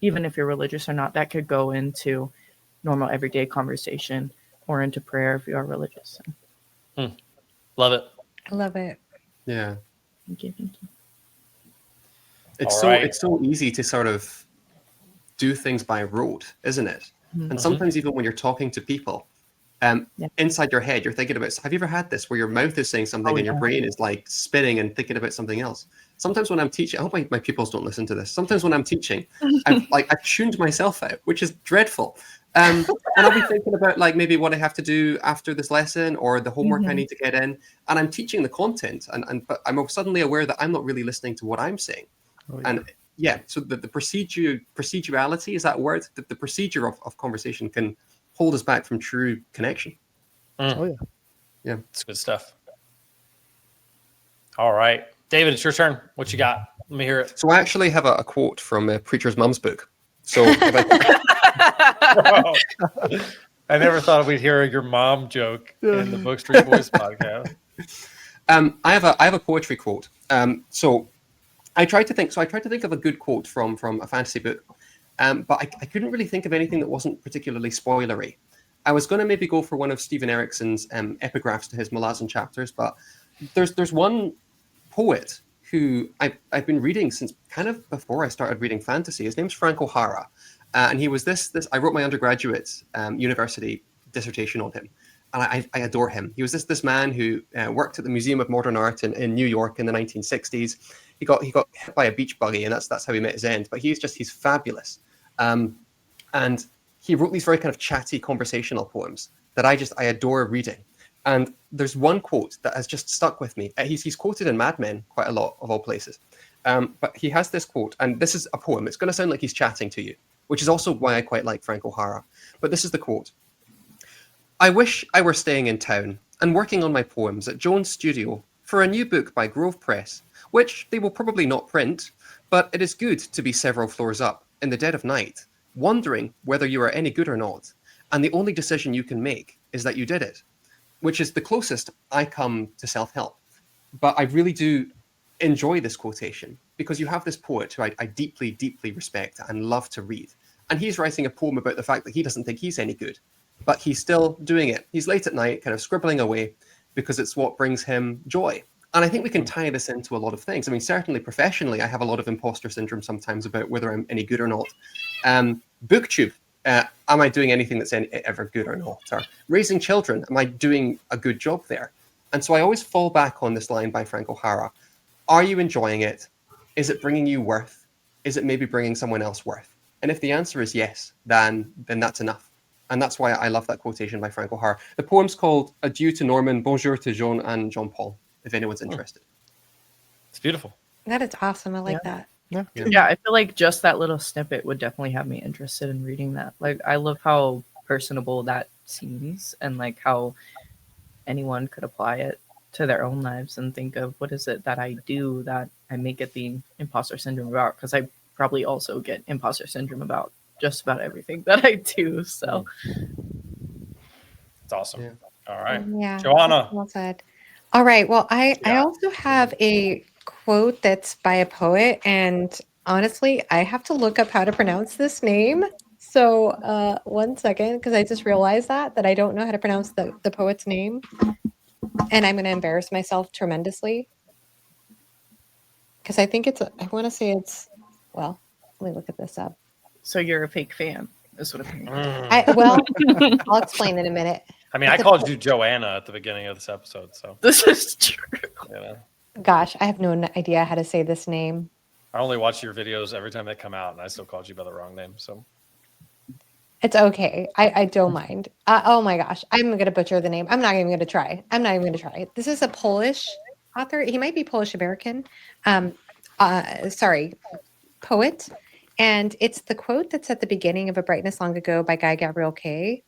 even if you're religious or not, that could go into normal everyday conversation or into prayer if you are religious. So, Love it. I love it. Yeah. thank you. It's All so right. it's so easy to sort of do things by rote, isn't it? And sometimes even when you're talking to people, inside your head, you're thinking about, have you ever had this where your mouth is saying something and your brain is like spinning and thinking about something else? Sometimes when I'm teaching, I hope my pupils don't listen to this. Sometimes when I'm teaching, I've tuned myself out, which is dreadful. And I'll be thinking about like maybe what I have to do after this lesson or the homework I need to get in. And I'm teaching the content, but I'm suddenly aware that I'm not really listening to what I'm saying. And so the procedurality, is that word? The procedure of conversation can hold us back from true connection. Oh yeah. Yeah. It's good stuff. All right. David, it's your turn. What you got? Let me hear it. So I actually have a quote from Preacher's Mum's book. So if Bro, I never thought we'd hear your mom joke in the Bookstreet Boys podcast. I have a poetry quote. So I tried to think of a good quote from a fantasy book, but I couldn't really think of anything that wasn't particularly spoilery. I was going to maybe go for one of Stephen Erickson's epigraphs to his Malazan chapters, but there's one poet who I've been reading since kind of before I started reading fantasy. His name's Frank O'Hara, and he was this. I wrote my undergraduate university dissertation on him, and I adore him. He was this man who worked at the Museum of Modern Art in New York in the 1960s. He got hit by a beach buggy, and that's how he met his end. But he's fabulous, and he wrote these very kind of chatty conversational poems that I adore reading. And there's one quote that has just stuck with me. He's quoted in Mad Men quite a lot, of all places. But he has this quote, and this is a poem. It's going to sound like he's chatting to you, which is also why I quite like Frank O'Hara. But this is the quote. I wish I were staying in town and working on my poems at Jones' studio for a new book by Grove Press, which they will probably not print, but it is good to be several floors up in the dead of night, wondering whether you are any good or not, and the only decision you can make is that you did it, which is the closest I come to self-help. But I really do enjoy this quotation because you have this poet who I deeply, deeply respect and love to read. And he's writing a poem about the fact that he doesn't think he's any good, but he's still doing it. He's late at night, kind of scribbling away because it's what brings him joy. And I think we can tie this into a lot of things. I mean, certainly professionally, I have a lot of imposter syndrome sometimes about whether I'm any good or not. Booktube, am I doing anything that's ever good or not? Or raising children, am I doing a good job there? And so I always fall back on this line by Frank O'Hara. Are you enjoying it? Is it bringing you worth? Is it maybe bringing someone else worth? And if the answer is yes, then that's enough. And that's why I love that quotation by Frank O'Hara. The poem's called Adieu to Norman, Bonjour to Jean and Jean-Paul, if anyone's interested. It's beautiful. That is awesome. I like that. Yeah, I feel like just that little snippet would definitely have me interested in reading that. Like, I love how personable that seems and like how anyone could apply it to their own lives and think of what is it that I do that I may get the imposter syndrome about, because I probably also get imposter syndrome about just about everything that I do. So it's awesome. Yeah. All right. Yeah. Joanna. Well said. All right. Well, I Yeah. also have a quote that's by a poet, and Honestly, I have to look up how to pronounce this name. So 1 second, because I just realized that I don't know how to pronounce the poet's name. And I'm going to embarrass myself tremendously. Because I think I want to say it's, well, let me look at this up. So you're a fake fan, is what I'm Mm. I'll explain in a minute. I mean, I called you Joanna at the beginning of this episode, so This is true. you know. Gosh, I have no idea how to say this name. I only watch your videos every time they come out, and I still called you by the wrong name. So It's okay. I don't mind. Oh my gosh, I'm going to butcher the name. I'm not even going to try. This is a Polish author. He might be Polish American. Sorry, poet. And it's the quote that's at the beginning of A Brightness Long Ago by Guy Gabriel Kay.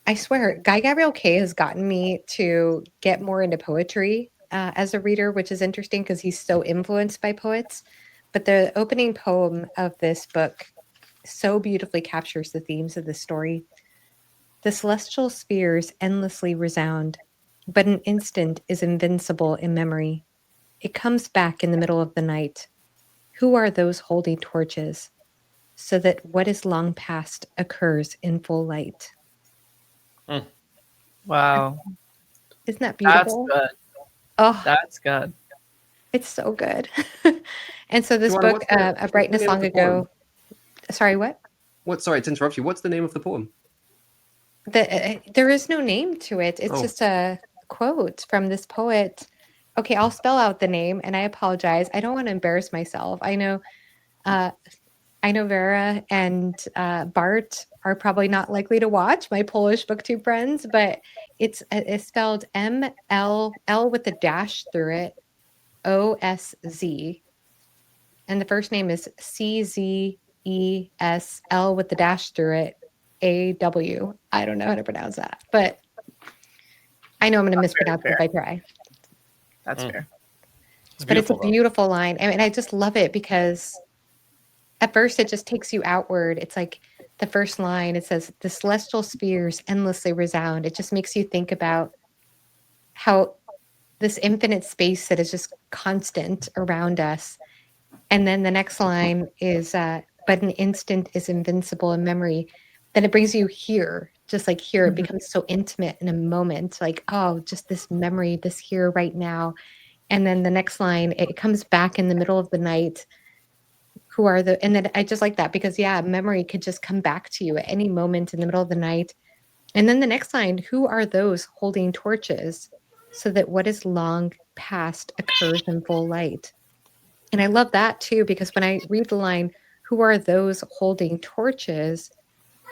I swear, Guy Gabriel Kay has gotten me to get more into poetry as a reader, which is interesting because he's so influenced by poets. But the opening poem of this book so beautifully captures the themes of the story. The celestial spheres endlessly resound, but an instant is invincible in memory. It comes back in the middle of the night. Who are those holding torches, so that what is long past occurs in full light? Wow. Isn't that That's beautiful? good. Oh, That's good. it's so good. And so this Joanna, book, what's the- A what's Brightness the name of Long the Ago. poem? Sorry, what? Sorry to interrupt you. What's the name of the poem? There is no name to it. It's just a quote from this poet. Okay, I'll spell out the name, and I apologize. I don't want to embarrass myself. I know Vera and Bart are probably not likely to watch, my Polish booktube friends, but it's spelled MLL with a dash through it, OSZ, and the first name is CZESL with the dash through it, AW. I don't know how to pronounce that, but I know I'm going to mispronounce it if I try. That's fair. But it's a beautiful line. I mean, I just love it because at first it just takes you outward. It's like the first line, it says, the celestial spheres endlessly resound. It just makes you think about how this infinite space that is just constant around us. And then the next line is, but an instant is invincible in memory. Then it brings you here, just like here, it becomes so intimate in a moment, like, oh, just this memory, this here right now. And then the next line, it comes back in the middle of the night. Who are the, and then I just like that because, yeah, memory could just come back to you at any moment in the middle of the night. And then the next line, who are those holding torches so that what is long past occurs in full light? And I love that too, because when I read the line, who are those holding torches?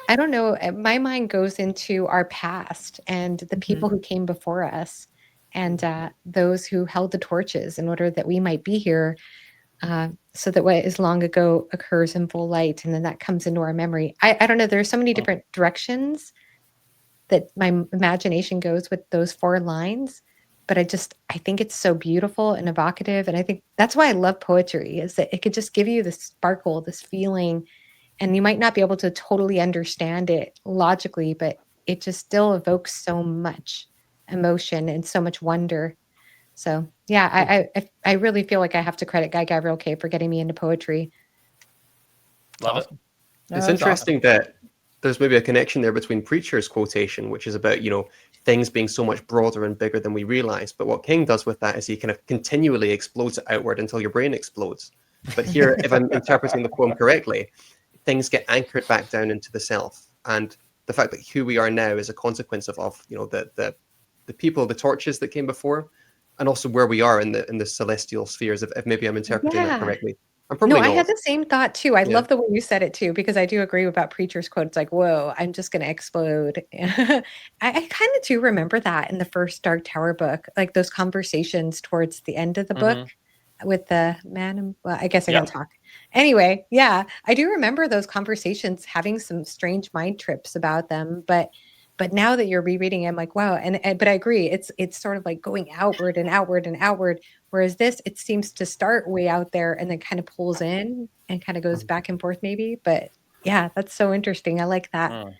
I don't know, my mind goes into our past and the people who came before us and those who held the torches in order that we might be here, so that what is long ago occurs in full light. And then that comes into our memory. I don't know, there are so many different directions that my imagination goes with those 4 lines. But I think it's so beautiful and evocative. And I think that's why I love poetry, is that it could just give you this sparkle, this feeling. And you might not be able to totally understand it logically, but it just still evokes so much emotion and so much wonder. So yeah, I really feel like I have to credit Guy Gabriel Kay for getting me into poetry. Love it. It's interesting that there's maybe a connection there between Preacher's quotation, which is about, things being so much broader and bigger than we realize. But what King does with that is he kind of continually explodes it outward until your brain explodes. But here, if I'm interpreting the poem correctly, things get anchored back down into the self. And the fact that who we are now is a consequence of the people, the torches that came before, and also where we are in the celestial spheres, if maybe I'm interpreting that correctly. I'm probably I not. had the same thought too. I love the way you said it too, because I do agree about Preacher's quote. It's like, whoa, I'm just going to explode. I kind of do remember that in the first Dark Tower book, like those conversations towards the end of the book with the man. Well, I guess I can talk. Anyway, yeah, I do remember those conversations having some strange mind trips about them. But now that you're rereading it, I'm like, wow. But I agree. It's sort of like going outward and outward and outward. Whereas this, it seems to start way out there and then kind of pulls in and kind of goes back and forth maybe. But yeah, that's so interesting. I like that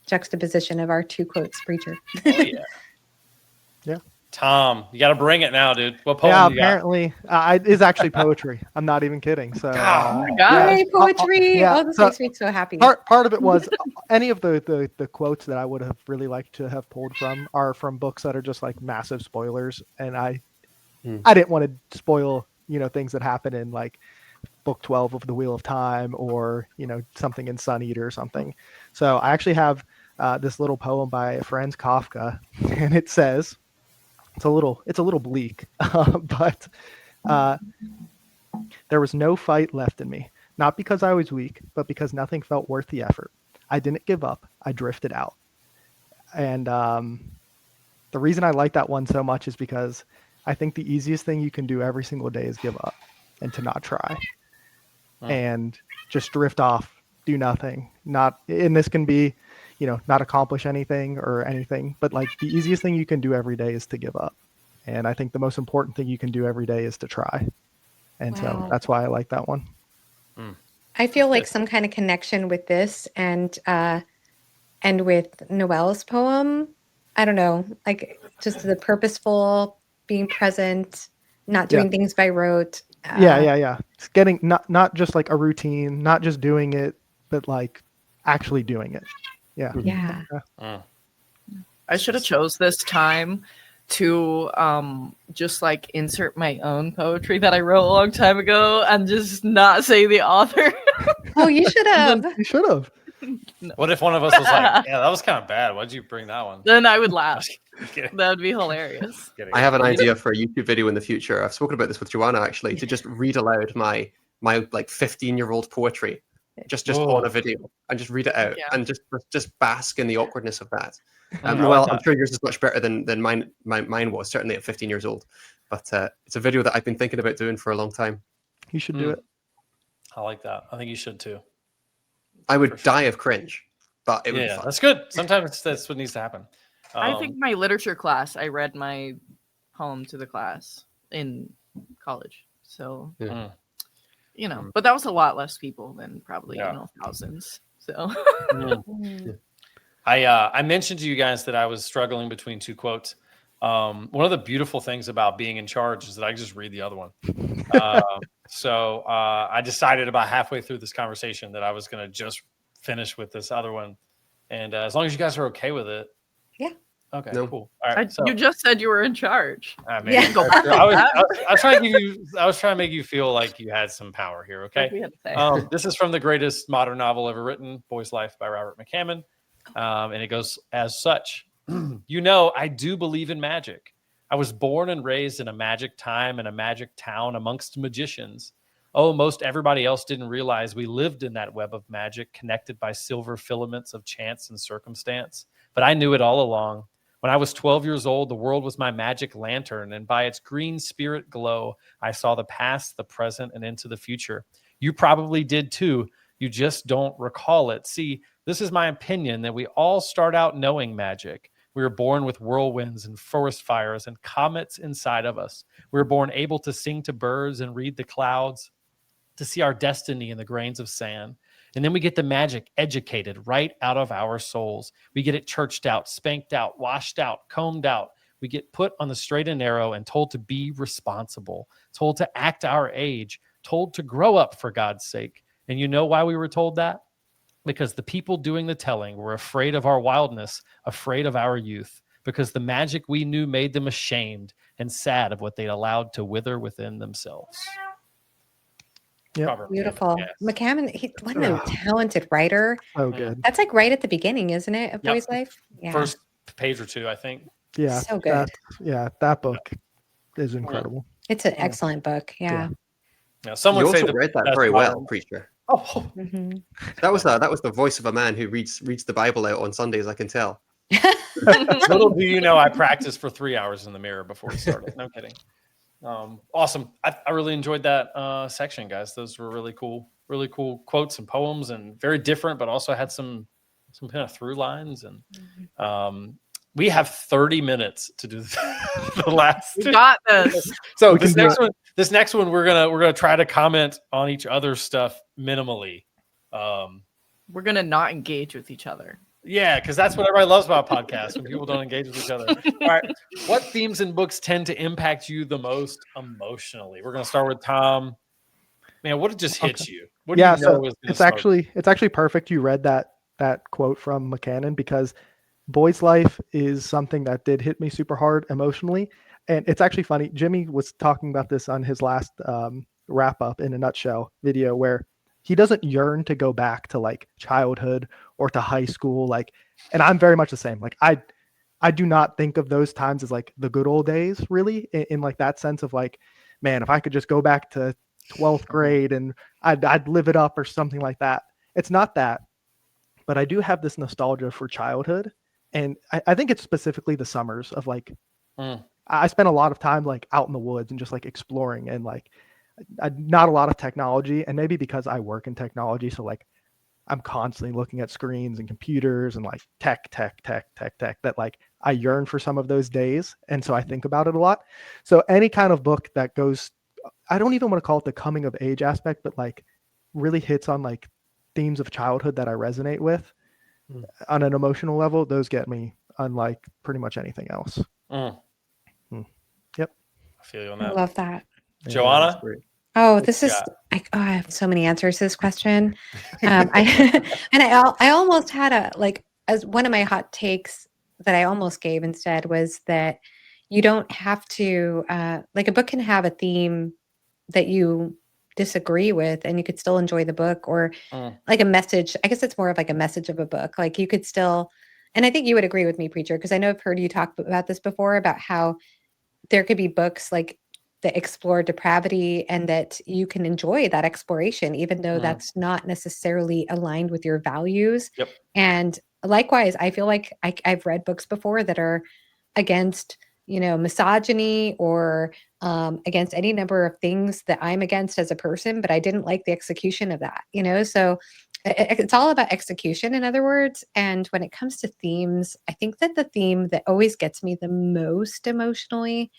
juxtaposition of our 2 quotes, Preacher. Oh, yeah. Yeah. Tom, you got to bring it now, dude. What poem Yeah, you got? apparently it's actually poetry. I'm not even kidding. So God. God. Yay, poetry! yeah, Oh, this so makes me so happy. part of it was any of the quotes that I would have really liked to have pulled from are from books that are just like massive spoilers, and I didn't want to spoil things that happen in like book 12 of the Wheel of Time or something in Sun Eater or something. So I actually have this little poem by Franz Kafka, and it says it's a little bleak, but there was no fight left in me, not because I was weak, but because nothing felt worth the effort. I didn't give up. I drifted out. And the reason I like that one so much is because I think the easiest thing you can do every single day is give up and to not try and just drift off, do nothing. And this can be, not accomplish anything or anything, but like the easiest thing you can do every day is to give up. And I think the most important thing you can do every day is to try. And so that's why I like that one. I feel like some kind of connection with this and with Noelle's poem. I don't know, like just the purposeful, being present, not doing things by rote. Yeah. It's getting not just like a routine, not just doing it, but like actually doing it. Yeah. I should have chose this time to just like insert my own poetry that I wrote a long time ago and just not say the author. Oh, you should have. You should have. What if one of us was like, yeah, that was kind of bad. Why'd you bring that one? Then I would laugh. Kidding. That would be hilarious. I have an idea for a YouTube video in the future. I've spoken about this with Joanna actually, to just read aloud my like 15-year-old poetry, just on a video, and just read it out and just bask in the awkwardness of that. Well, I'm sure yours is much better than mine was, certainly at 15 years old. But it's a video that I've been thinking about doing for a long time. You should do it. I like that. I think you should too. I would die of cringe, but it would be fun. That's good. Sometimes that's what needs to happen. I think my literature class, I read my poem to the class in college. So, but that was a lot less people than probably thousands. So, I mentioned to you guys that I was struggling between two quotes. One of the beautiful things about being in charge is that I just read the other one. So I decided about halfway through this conversation that I was going to just finish with this other one. And as long as you guys are okay with it. Yeah. Okay, No. cool. All right. You just said you were in charge. I mean, I was trying to make you feel like you had some power here. Okay. This is from the greatest modern novel ever written, Boy's Life by Robert McCammon. And it goes as such. I do believe in magic. I was born and raised in a magic time in a magic town amongst magicians. Oh, most everybody else didn't realize we lived in that web of magic connected by silver filaments of chance and circumstance. But I knew it all along. When I was 12 years old, the world was my magic lantern, and by its green spirit glow, I saw the past, the present, and into the future. You probably did too. You just don't recall it. See, this is my opinion that we all start out knowing magic. We were born with whirlwinds and forest fires and comets inside of us. We were born able to sing to birds and read the clouds, to see our destiny in the grains of sand. And then we get the magic educated right out of our souls. We get it churched out, spanked out, washed out, combed out. We get put on the straight and narrow and told to be responsible, told to act our age, told to grow up for God's sake. And you know why we were told that? Because the people doing the telling were afraid of our wildness, afraid of our youth, because the magic we knew made them ashamed and sad of what they'd allowed to wither within themselves. Yep. Beautiful. Yes. McCammon, what a talented writer. Oh, good. That's like right at the beginning, isn't it, of Boy's Life? Yeah. First page or two, I think. Yeah. So good. That book is incredible. It's an excellent book. Yeah. Someone you say also read that very well, Preacher. Oh, mm-hmm. That was the voice of a man who reads the Bible out on Sundays. I can tell. Little do you know, I practiced for 3 hours in the mirror before we started. No kidding. Awesome. I really enjoyed that section, guys. Those were really cool quotes and poems, and very different, but also had some kind of through lines. And we have 30 minutes to do the last. We got this. So this next one, we're gonna try to comment on each other's stuff minimally. We're gonna not engage with each other. Yeah, because that's what everybody loves about podcasts, when people don't engage with each other. All right. What themes in books tend to impact you the most emotionally? We're going to start with Tom. Man, what just hits you? What do you know so is going it's to actually perfect you read that quote from McCannon, because Boy's Life is something that did hit me super hard emotionally. And it's actually funny. Jimmy was talking about this on his last wrap up in a nutshell video, where he doesn't yearn to go back to like childhood or to high school. Like, and I'm very much the same. Like I do not think of those times as like the good old days, really, in like that sense of like, man, if I could just go back to 12th grade and I'd live it up or something like that. It's not that, but I do have this nostalgia for childhood. And I think it's specifically the summers of like, I spent a lot of time like out in the woods and just like exploring, and like not a lot of technology. And maybe because I work in technology, so like I'm constantly looking at screens and computers and like tech, that like I yearn for some of those days. And so I think about it a lot. So any kind of book that goes, I don't even want to call it the coming of age aspect, but like really hits on like themes of childhood that I resonate with on an emotional level, those get me, unlike pretty much anything else. Yep. I feel you on I that. love that. Joanna? That's great. Oh, What this you is got? I have so many answers to this question. I almost had as one of my hot takes that I almost gave instead was that you don't have to like a book can have a theme that you disagree with and you could still enjoy the book, or like a message. I guess it's more of like a message of a book. Like you could still, and I think you would agree with me, Preacher, because I know I've heard you talk about this before, about how there could be books like that explore depravity and that you can enjoy that exploration, even though that's not necessarily aligned with your values. Yep. And likewise, I feel like I've read books before that are against, misogyny or against any number of things that I'm against as a person, but I didn't like the execution of that, So it's all about execution, in other words. And when it comes to themes, I think that the theme that always gets me the most emotionally,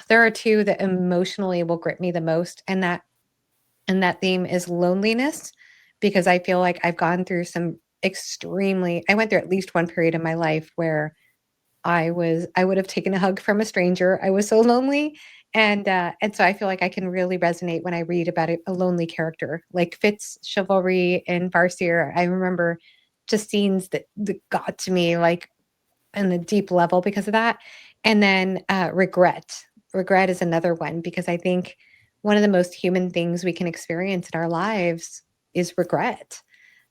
there are two that emotionally will grip me the most, and that theme is loneliness, because I feel like I've gone through I went through at least one period in my life where I would have taken a hug from a stranger. I was so lonely. And so I feel like I can really resonate when I read about a lonely character like Fitz chivalry in Farseer. I remember just scenes that got to me like on a deep level because of that. And then regret. Regret is another one, because I think one of the most human things we can experience in our lives is regret.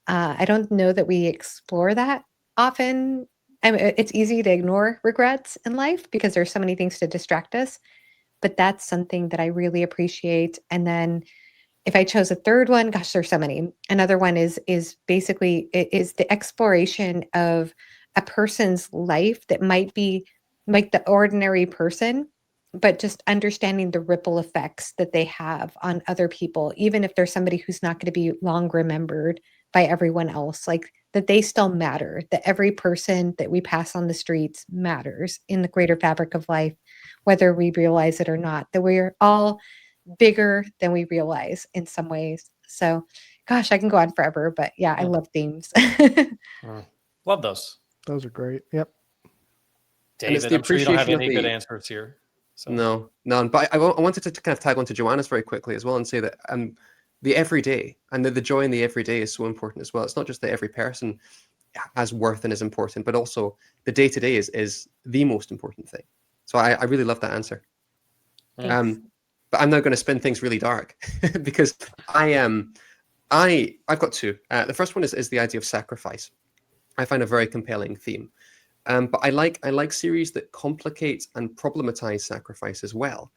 I don't know that we explore that often. I mean, it's easy to ignore regrets in life because there's so many things to distract us, but that's something that I really appreciate. And then if I chose a third one, gosh, there's so many. Another one is basically it is the exploration of a person's life that might be like the ordinary person, but just understanding the ripple effects that they have on other people, even if there's somebody who's not going to be long remembered by everyone else, like that they still matter, that every person that we pass on the streets matters in the greater fabric of life, whether we realize it or not, that we're all bigger than we realize in some ways. So, gosh, I can go on forever, but yeah, I love themes. Love those. Those are great. Yep. And it's David, the I'm sure you don't have appreciation of any good the answers here. So. No, none. But I wanted to kind of tag on to Joanna's very quickly as well and say that the everyday and the joy in the everyday is so important as well. It's not just that every person has worth and is important, but also the day-to-day is the most important thing. So I really love that answer. Thanks. But I'm now going to spin things really dark because I've got two. The first one is the idea of sacrifice. I find a very compelling theme. But I like series that complicate and problematize sacrifice as well.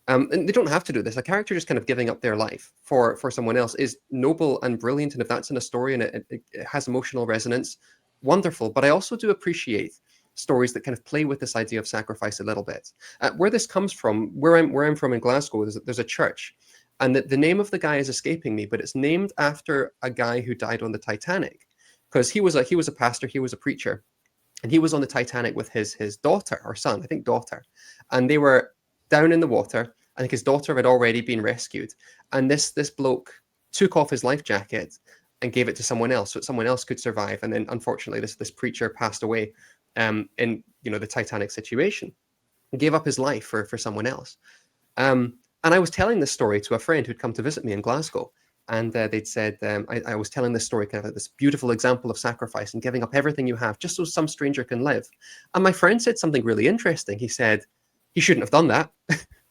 And they don't have to do this. A character just kind of giving up their life for someone else is noble and brilliant. And if that's in a story and it has emotional resonance, wonderful. But I also do appreciate stories that kind of play with this idea of sacrifice a little bit. Where this comes from, where I'm from in Glasgow, there's a church. And the name of the guy is escaping me, but it's named after a guy who died on the Titanic. Because he was a pastor, he was a preacher. And he was on the Titanic with his daughter or son, I think daughter. And they were down in the water. I think his daughter had already been rescued. And this bloke took off his life jacket and gave it to someone else so that someone else could survive. And then unfortunately, this preacher passed away in the Titanic situation, and gave up his life for someone else. And I was telling this story to a friend who'd come to visit me in Glasgow. And they'd said, I was telling this story, kind of like this beautiful example of sacrifice and giving up everything you have just so some stranger can live. And my friend said something really interesting. He said, he shouldn't have done that.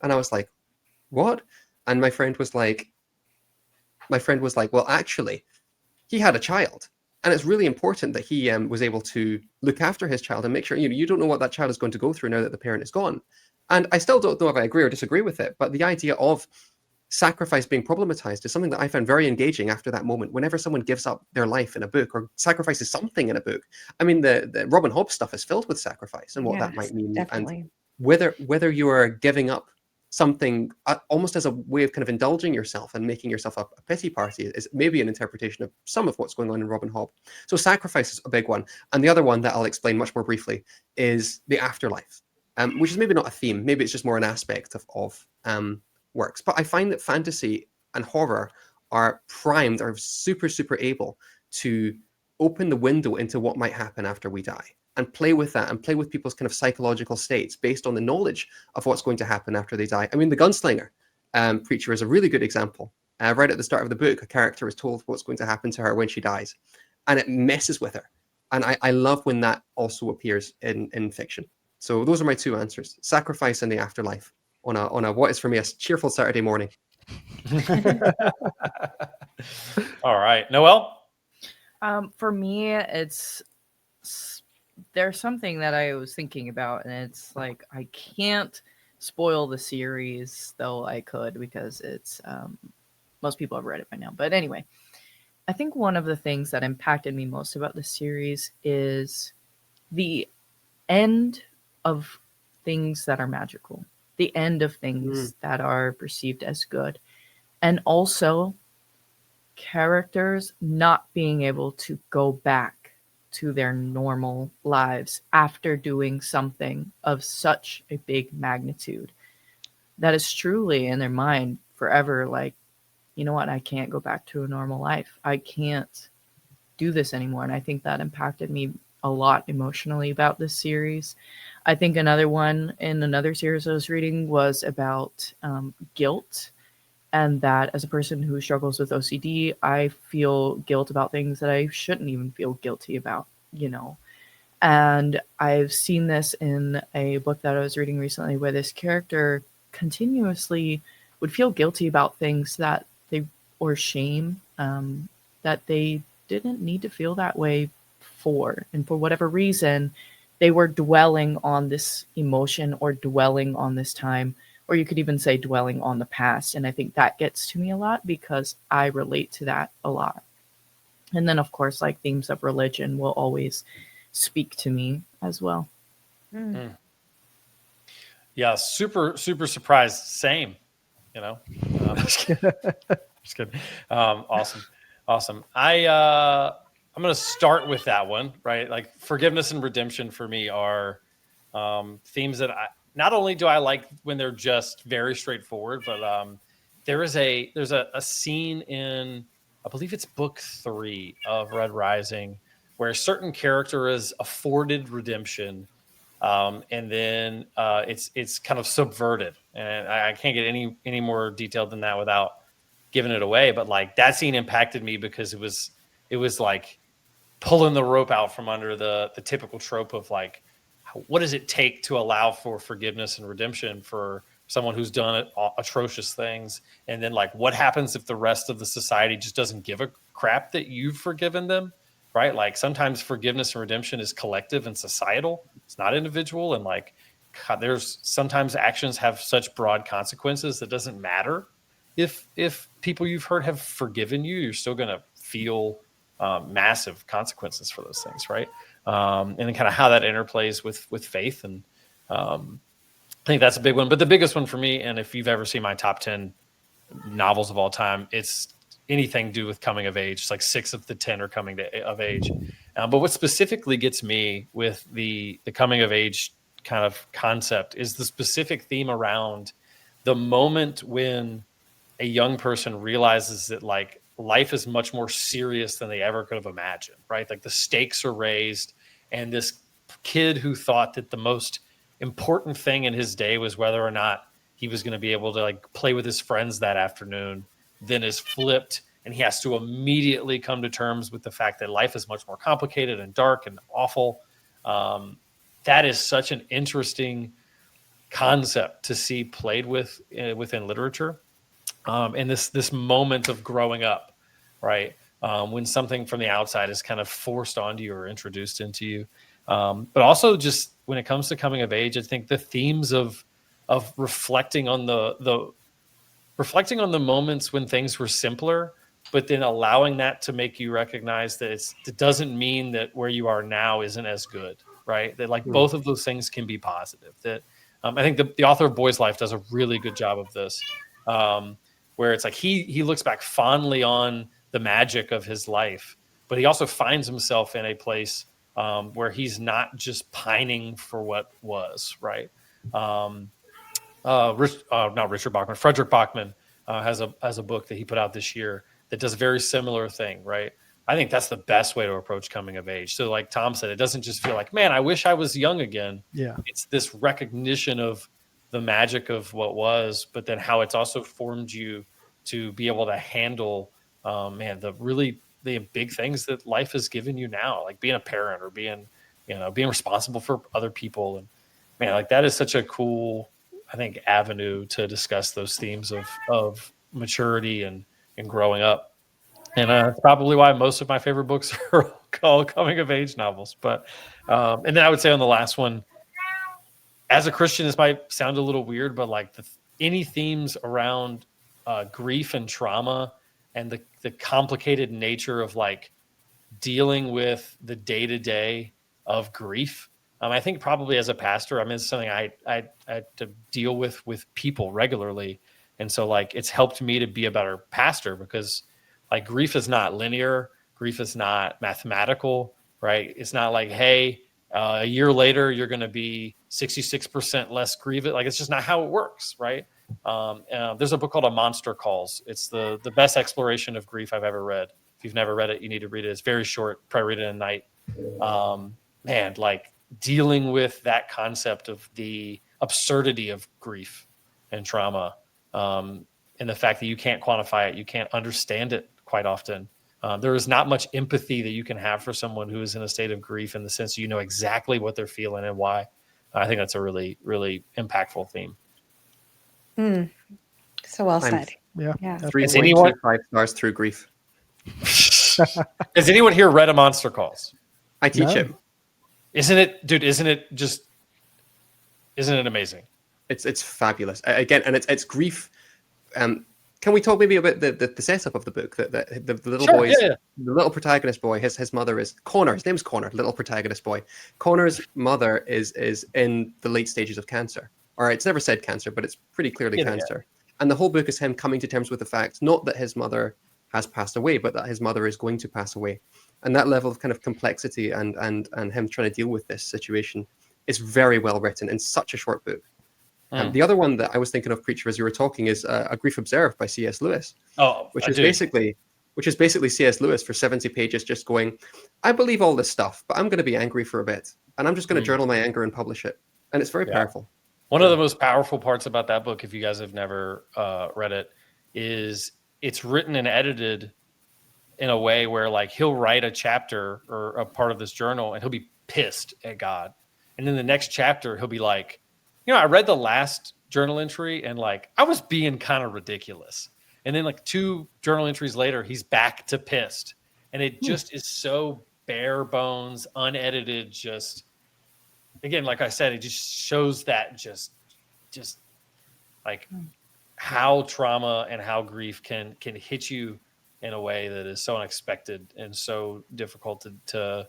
And I was like, what? And my friend was like, well, actually, he had a child. And it's really important that he was able to look after his child and make sure, you don't know what that child is going to go through now that the parent is gone. And I still don't know if I agree or disagree with it, but the idea of sacrifice being problematized is something that I found very engaging after that moment. Whenever someone gives up their life in a book or sacrifices something in a book, I mean, the Robin Hobb stuff is filled with sacrifice and what that might mean. Definitely. And whether you are giving up something almost as a way of kind of indulging yourself and making yourself a pity party is maybe an interpretation of some of what's going on in Robin Hobb. So sacrifice is a big one. And the other one that I'll explain much more briefly is the afterlife, which is maybe not a theme. Maybe it's just more an aspect of works. But I find that fantasy and horror are super, super able to open the window into what might happen after we die and play with that and play with people's kind of psychological states based on the knowledge of what's going to happen after they die. I mean, the gunslinger preacher is a really good example. Right at the start of the book, a character is told what's going to happen to her when she dies, and it messes with her. And I love when that also appears in fiction. So those are my two answers: sacrifice and the afterlife on a what is for me a cheerful Saturday morning. All right, Noelle? For me, there's something that I was thinking about, and it's like I can't spoil the series, though I could, because it's most people have read it by now. But anyway, I think one of the things that impacted me most about the series is the end of things that are magical, the end of things that are perceived as good, and also characters not being able to go back to their normal lives after doing something of such a big magnitude that is truly in their mind forever, like, you know what, I can't go back to a normal life. I can't do this anymore. And I think that impacted me a lot emotionally about this series. I think another one in another series I was reading was about guilt. And that as a person who struggles with OCD, I feel guilt about things that I shouldn't even feel guilty about, And I've seen this in a book that I was reading recently where this character continuously would feel guilty about things or shame that they didn't need to feel that way for. And for whatever reason, they were dwelling on this emotion or dwelling on this time, or you could even say dwelling on the past. And I think that gets to me a lot because I relate to that a lot. And then, of course, like themes of religion will always speak to me as well. Yeah, super, super surprised. Same, Just kidding. Awesome. I'm going to start with that one, right? Like forgiveness and redemption for me are themes that not only do I like when they're just very straightforward, but there's a scene in, I believe it's book 3 of Red Rising, where a certain character is afforded redemption, and then it's kind of subverted. And I can't get any more detailed than that without giving it away. But like that scene impacted me because it was like pulling the rope out from under the typical trope of like, what does it take to allow for forgiveness and redemption for someone who's done atrocious things? And then like, what happens if the rest of the society just doesn't give a crap that you've forgiven them, right? Like sometimes forgiveness and redemption is collective and societal. It's not individual. And like, God, there's sometimes actions have such broad consequences that doesn't matter if people you've hurt have forgiven you, you're still going to feel massive consequences for those things, right? And then kind of how that interplays with faith. And I think that's a big one. But the biggest one for me, and if you've ever seen my top 10 novels of all time, it's anything to do with coming of age. It's like 6 of the 10 are coming of age. But what specifically gets me with the coming of age kind of concept is the specific theme around the moment when a young person realizes that like life is much more serious than they ever could have imagined, right? Like the stakes are raised, and this kid who thought that the most important thing in his day was whether or not he was going to be able to like play with his friends that afternoon, then is flipped, and he has to immediately come to terms with the fact that life is much more complicated and dark and awful. That is such an interesting concept to see played with within literature. And this moment of growing up, right? When something from the outside is kind of forced onto you or introduced into you. But also just when it comes to coming of age, I think the themes of reflecting on the moments when things were simpler, but then allowing that to make you recognize that it doesn't mean that where you are now isn't as good, right? That like both of those things can be positive. That I think the author of Boy's Life does a really good job of this, where it's like he looks back fondly on the magic of his life, but he also finds himself in a place where he's not just pining for what was, right? Not Richard Bachman, Frederick Bachman has a book that he put out this year that does a very similar thing, right? I think that's the best way to approach coming of age. So like Tom said, it doesn't just feel like, man, I wish I was young again. Yeah. It's this recognition of the magic of what was, but then how it's also formed you to be able to handle, the big things that life has given you now, like being a parent or being responsible for other people. And man, like that is such a cool, I think, avenue to discuss those themes of maturity and growing up. And that's probably why most of my favorite books are called coming of age novels. But and then I would say on the last one, as a Christian, this might sound a little weird, but like any themes around grief and trauma and the complicated nature of like dealing with the day-to-day of grief. I think probably as a pastor, it's something I had to deal with people regularly. And so like it's helped me to be a better pastor because like grief is not linear. Grief is not mathematical, right? It's not like, hey, a year later, you're going to be 66% less grievous. Like it's just not how it works, right? There's a book called A Monster Calls. It's the best exploration of grief I've ever read. If you've never read it, you need to read it. It's very short. Probably read it in a night. Man, like dealing with that concept of the absurdity of grief and trauma, and the fact that you can't quantify it, you can't understand it quite often. There is not much empathy that you can have for someone who is in a state of grief in the sense you know exactly what they're feeling and why. I think that's a really, really impactful theme. So well said. Yeah. 3.25 stars through grief. Has anyone here read A Monster Calls? I teach it. Isn't it amazing? It's fabulous. Again, and it's grief. Can we talk maybe about the setup of the book? The little boy, the little protagonist boy, his mother is Connor. His name's Connor, little protagonist boy. Connor's mother is in the late stages of cancer. Or it's never said cancer, but it's pretty clearly cancer. Yeah. And the whole book is him coming to terms with the fact, not that his mother has passed away, but that his mother is going to pass away. And that level of kind of complexity and him trying to deal with this situation is very well written in such a short book. The other one that I was thinking of, Preacher, as you were talking, is A Grief Observed by C.S. Lewis. Which is basically C.S. Lewis for 70 pages just going, I believe all this stuff, but I'm going to be angry for a bit. And I'm just going to journal my anger and publish it. And it's very powerful. One of the most powerful parts about that book, if you guys have never read it, is it's written and edited in a way where like he'll write a chapter or a part of this journal and he'll be pissed at God. And then the next chapter, he'll be like, I read the last journal entry and like I was being kind of ridiculous. And then like 2 journal entries later, he's back to pissed. And it just is so bare bones, unedited, just again, like I said, it just shows that just like how trauma and how grief can hit you in a way that is so unexpected and so difficult to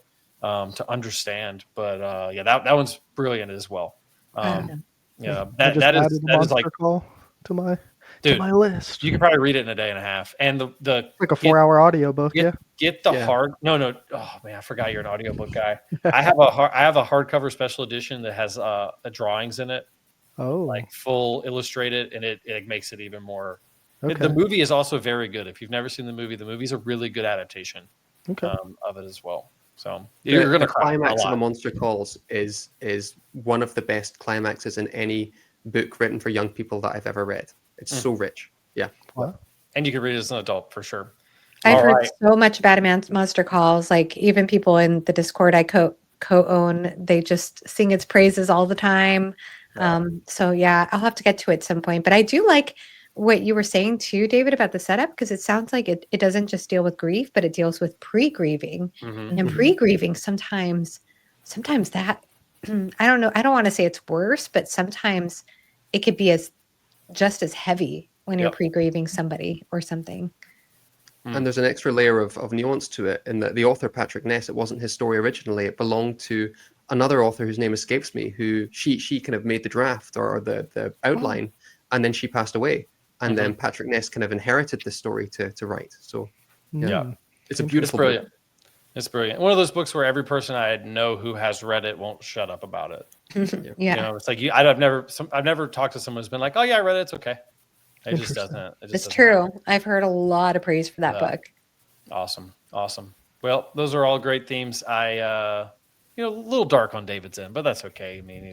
understand. But that one's brilliant as well. That is like call to my list. You can probably read it in a day and a half. And the like a 4-hour audiobook. Get the hard. No. Oh man, I forgot you're an audiobook guy. I have a hardcover special edition that has drawings in it. Like full illustrated, and it makes it even more The movie is also very good. If you've never seen the movie's a really good adaptation of it as well. So you're going to cry climax a of lot. A Monster Calls is one of the best climaxes in any book written for young people that I've ever read. It's so rich. Yeah. Wow. And you can read it as an adult for sure. I've All heard right. so much about Monster Calls. Like even people in the Discord I co-own, they just sing its praises all the time. Yeah. So yeah, I'll have to get to it at some point. But I do like what you were saying too, David, about the setup, because it sounds like it doesn't just deal with grief, but it deals with pre-grieving. Mhm. And pre-grieving sometimes that I don't know, I don't want to say it's worse, but sometimes it could be just as heavy when you're pre-grieving somebody or something. And there's an extra layer of nuance to it in that the author, Patrick Ness, it wasn't his story originally. It belonged to another author whose name escapes me, who she kind of made the draft or the outline, and then she passed away. And then Patrick Ness kind of inherited the story to write. So Yeah. It's a beautiful brilliant. book. It's brilliant. One of those books where every person I know who has read it won't shut up about it. Yeah. You know, it's like I've never talked to someone who's been like, "Oh yeah, I read it. It's okay." It just doesn't. It's true. I've heard a lot of praise for that book. Awesome. Well, those are all great themes. A little dark on David's end, but that's okay. I mean,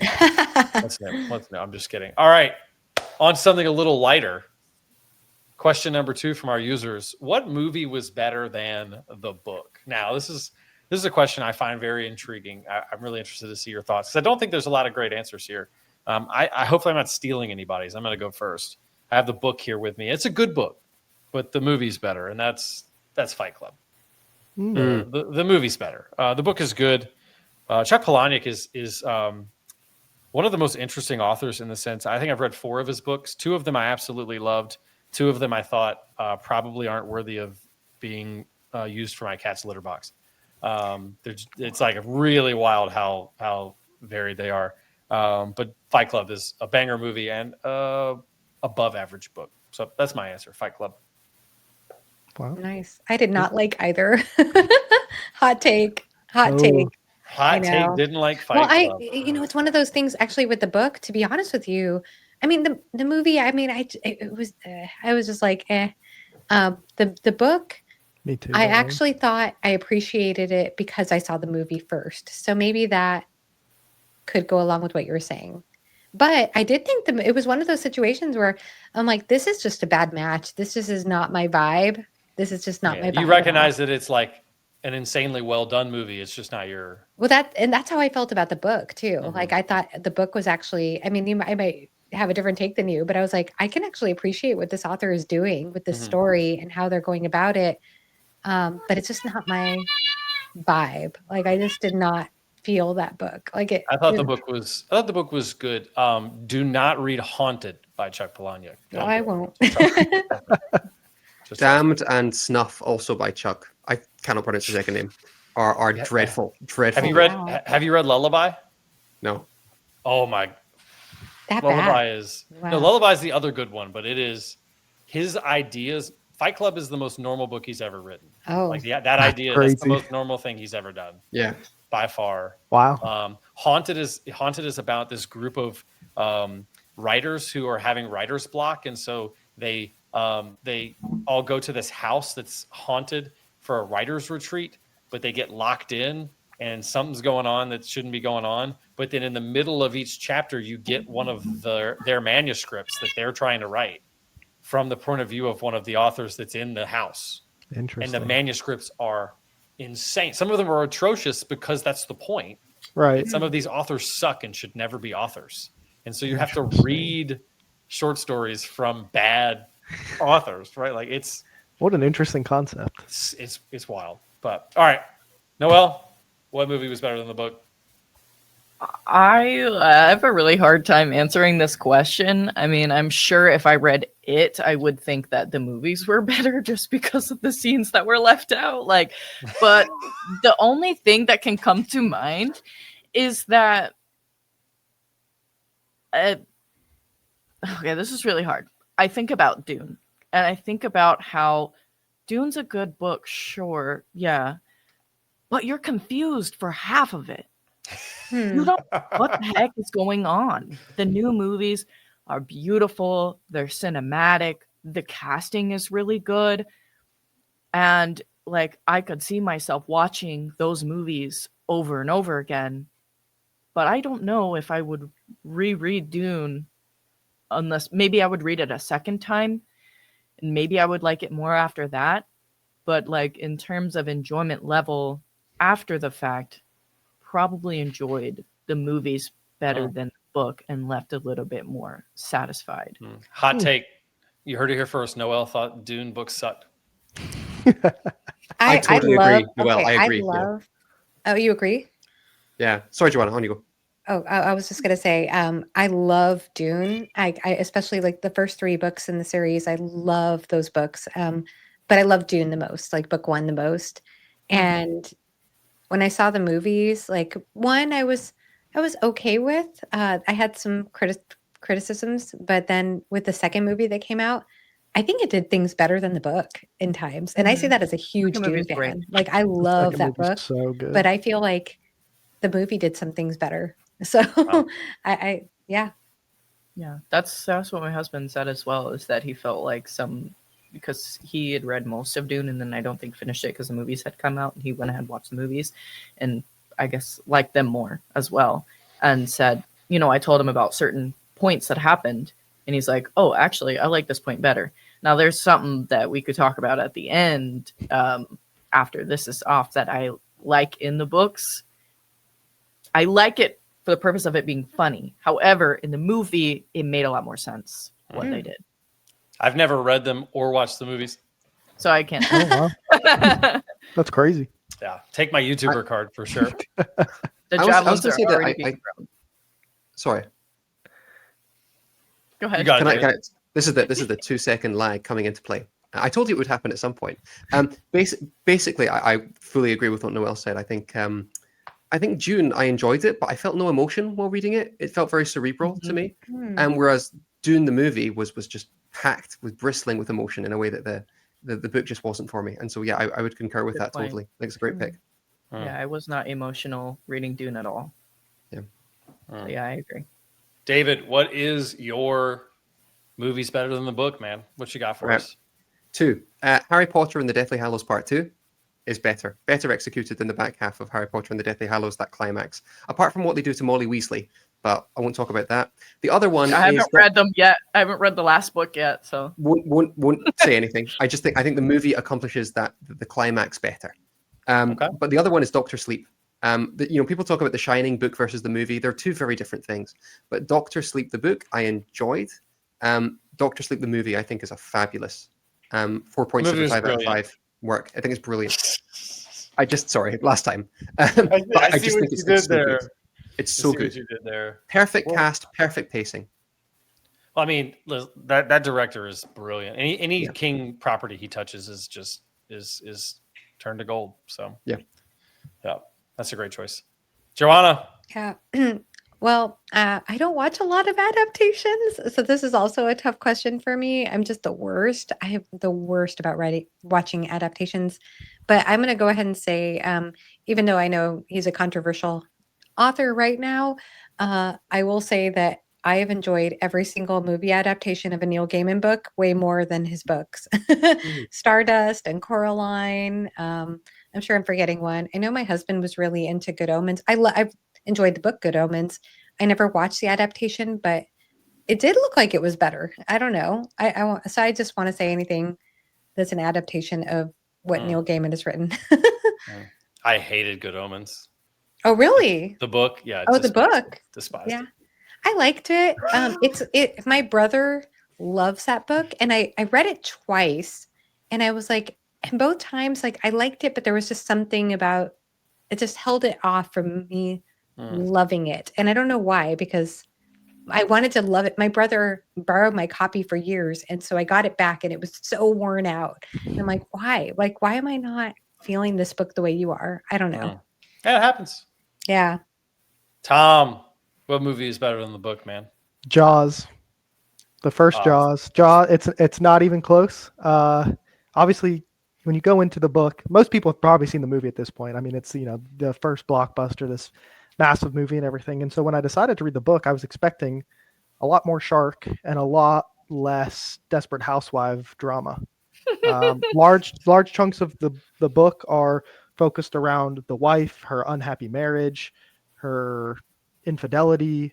what's new? I'm just kidding. All right, on something a little lighter. Question number 2 from our users: what movie was better than the book? Now, this is a question I find very intriguing. I'm really interested to see your thoughts, because I don't think there's a lot of great answers here. I hopefully I'm not stealing anybody's. I'm going to go first. I have the book here with me. It's a good book, but the movie's better, and that's Fight Club. The movie's better. The book is good. Chuck Palahniuk is one of the most interesting authors in the sense. I think I've read 4 of his books. 2 of them I absolutely loved. 2 of them I thought probably aren't worthy of being used for my cat's litter box. It's like really wild how varied they are. But Fight Club is a banger movie and above average book. So that's my answer. Fight Club. Wow. Nice. I did not like either. Hot take. Hot take. Hot take. Didn't like Fight Club. It's one of those things actually with the book, to be honest with you. I mean, the movie, I mean, I was just like, eh. The book, Me too. I actually thought I appreciated it because I saw the movie first. So maybe that could go along with what you were saying. But I did think it was one of those situations where I'm like, this is just a bad match. This just is not my vibe. This is just not my vibe. You recognize that it's like an insanely well done movie. It's just not your. Well, that's how I felt about the book too. Like I thought the book was actually, I mean, I might have a different take than you, but I was like, I can actually appreciate what this author is doing with this story and how they're going about it. But it's just not my vibe. Like I just did not feel that book. Like it. I thought the book was good. Do not read Haunted by Chuck Palahniuk. No, I won't. Damned and Snuff, also by Chuck. I cannot pronounce his second name. Are dreadful. Dreadful. Have you read Lullaby? No. Oh my. That Lullaby bad. is Lullaby is the other good one, but it is his ideas. Fight Club is the most normal book he's ever written. Oh, like that idea. Crazy. That's the most normal thing he's ever done. Yeah. By far. Wow. Haunted is about this group of writers who are having writer's block, and so they all go to this house that's haunted for a writer's retreat, but they get locked in and something's going on that shouldn't be going on. But then in the middle of each chapter, you get one of their manuscripts that they're trying to write from the point of view of one of the authors that's in the house. Interesting. And the manuscripts are insane. Some of them are atrocious because that's the point. Right. Some of these authors suck and should never be authors. And so you have to read short stories from bad authors, right? Like what an interesting concept. It's wild. But all right, Noelle, what movie was better than the book? I have a really hard time answering this question. I mean, I'm sure if I read it, I would think that the movies were better just because of the scenes that were left out. Like, but the only thing that can come to mind is that. Okay, this is really hard. I think about Dune, and I think about how Dune's a good book, sure, yeah, but you're confused for half of it. You don't know what the heck is going on. The new movies are beautiful. They're cinematic. the casting is really good. And like, I could see myself watching those movies over and over again. But I don't know if I would reread Dune, unless maybe I would read it a second time, and maybe I would like it more after that. But like, in terms of enjoyment level after the fact, probably enjoyed the movies better than the book and left a little bit more satisfied. Hot take. You heard it here first. Noelle thought Dune books sucked. I totally agree. Well, okay, I agree. love. Oh, you agree? Yeah. Sorry, Joanna, on you go. Oh, I was just gonna say, I love Dune. I especially like the first 3 books in the series. I love those books. But I love Dune the most, like book 1 the most. And when I saw the movies, like one, I was okay with. I had some criticisms, but then with the second movie that came out, I think it did things better than the book in times. And I say that as a huge Second Dune movie's fan. great. Like I love Second that movie's book, so good. but I feel like the movie did some things better. So Wow. yeah. Yeah, that's what my husband said as well, is that he felt like because he had read most of Dune and then I don't think finished it because the movies had come out, and he went ahead and watched the movies and I guess liked them more as well, and said, I told him about certain points that happened and he's like, oh, actually I like this point better. Now there's something that we could talk about at the end after this is off that I like in the books. I like it for the purpose of it being funny. However, in the movie, it made a lot more sense what they did. I've never read them or watched the movies. So I can't. Oh, wow. That's crazy. Yeah, take my YouTuber card for sure. The I was javelins gonna are say that already being thrown. Sorry. Go ahead. You got it. Can I, this is the 2-second lag coming into play. I told you it would happen at some point. Basically, I fully agree with what Noelle said. I think Dune, I enjoyed it, but I felt no emotion while reading it. It felt very cerebral to me. And whereas Dune the movie was just packed with bristling with emotion in a way that the book just wasn't for me. And so yeah, I would concur with Good that point. totally. I think it's a great pick. Yeah, I was not emotional reading Dune at all. Yeah. So yeah, I agree. David, what is your movies better than the book, man? What you got for us? 2. Harry Potter and the Deathly Hallows Part 2 is better executed than the back half of Harry Potter and the Deathly Hallows, that climax. Apart from what they do to Molly Weasley, but I won't talk about that. The other one I haven't read them yet. I haven't read the last book yet, so won't say anything. I think the movie accomplishes the climax better. Okay. But the other one is Doctor Sleep. People talk about The Shining book versus the movie. They're 2 very different things. But Doctor Sleep the book I enjoyed. Doctor Sleep the movie I think is a fabulous 4.75 out of 5 work. I think it's brilliant. Last time. I see what you did there. It's so good. What you did there. Perfect cast, perfect pacing. Well, I mean, that director is brilliant. Any King property he touches is just is turned to gold. So yeah, that's a great choice, Joanna. Yeah. Well, I don't watch a lot of adaptations, so this is also a tough question for me. I'm just the worst. I have the worst about watching adaptations, but I'm going to go ahead and say, even though I know he's a controversial author right now, I will say that I have enjoyed every single movie adaptation of a Neil Gaiman book way more than his books. Stardust and Coraline. I'm sure I'm forgetting one. I know my husband was really into Good Omens. I've enjoyed the book Good Omens. I never watched the adaptation, but it did look like it was better. I don't know. So I just want to say anything that's an adaptation of what Neil Gaiman has written. I hated Good Omens. Oh, really? The book, yeah. Oh, the book. Despised. Yeah, I liked it. My brother loves that book, and I read it twice, and I was like, and both times, like I liked it, but there was just something about it just held it off from me loving it, and I don't know why, because I wanted to love it. My brother borrowed my copy for years, and so I got it back, and it was so worn out. And I'm like, why? Like, why am I not feeling this book the way you are? I don't know. Yeah, it happens. Yeah. Tom, what movie is better than the book, man? Jaws. The first Jaws. It's not even close. Obviously, when you go into the book, most people have probably seen the movie at this point. I mean, it's the first blockbuster, this massive movie and everything. And so when I decided to read the book, I was expecting a lot more shark and a lot less Desperate Housewife drama. Large chunks of the book are focused around the wife, her unhappy marriage, her infidelity,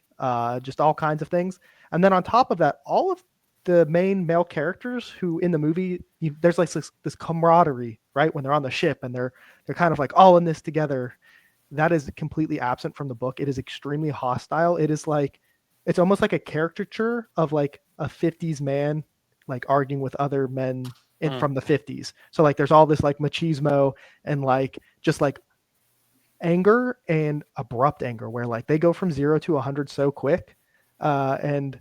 just all kinds of things. And then on top of that, all of the main male characters who in the movie, there's like this camaraderie, right? When they're on the ship and they're kind of like all in this together. That is completely absent from the book. It is extremely hostile. It is like, it's almost like a caricature of like a 50s man, like arguing with other men from the 50s. So like, there's all this like machismo and like, just like anger and abrupt anger where like they go from 0 to 100 so quick, and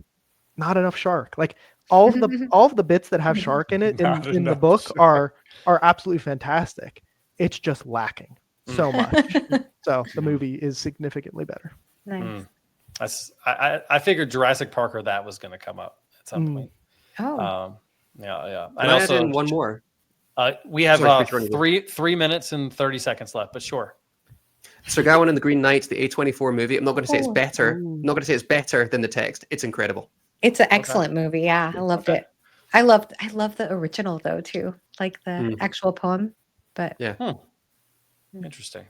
not enough shark. Like all of the bits that have shark in it in the book are absolutely fantastic. It's just lacking so much. So the movie is significantly better. Nice. I figured Jurassic Park or that was going to come up at some point. Oh. Yeah. Can And I also, add in one more? we have Sorry for turning 3 minutes and 30 seconds left, but sure. Sir Gawain and the Green Knight, the A24 movie. I'm not going to say it's better. Ooh. I'm not going to say it's better than the text. It's incredible. It's an excellent movie. Yeah, I loved it. I love the original though too, like the actual poem. But Yeah. Interesting.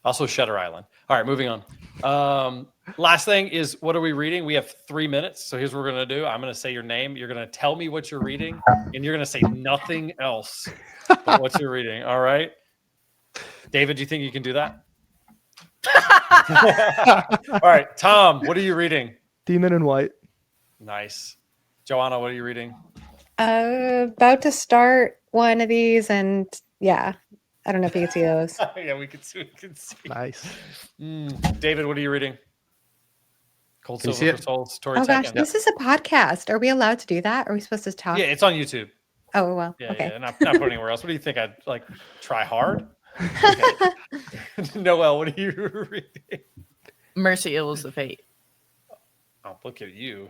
Also Shutter Island. All right, moving on. Last thing is, what are we reading? We have 3 minutes. So here's what we're going to do. I'm going to say your name. You're going to tell me what you're reading, and you're going to say nothing else but what you're reading. All right. David, do you think you can do that? All right. Tom, what are you reading? Demon in White. Nice. Joanna, what are you reading? about to start one of these, and yeah, I don't know if you can see those. Yeah, we can see. Nice. David, what are you reading? Cold Can you see Silver it? for Souls, Tori Oh gosh, Tekken. this is a podcast. Are we allowed to do that? Are we supposed to talk? Yeah, it's on YouTube. Oh well. Yeah, Okay. yeah. Not put anywhere else. What do you think? I'd like try hard? Okay. Noelle, what are you reading? Mercy Ills the Fate. Oh, look at you.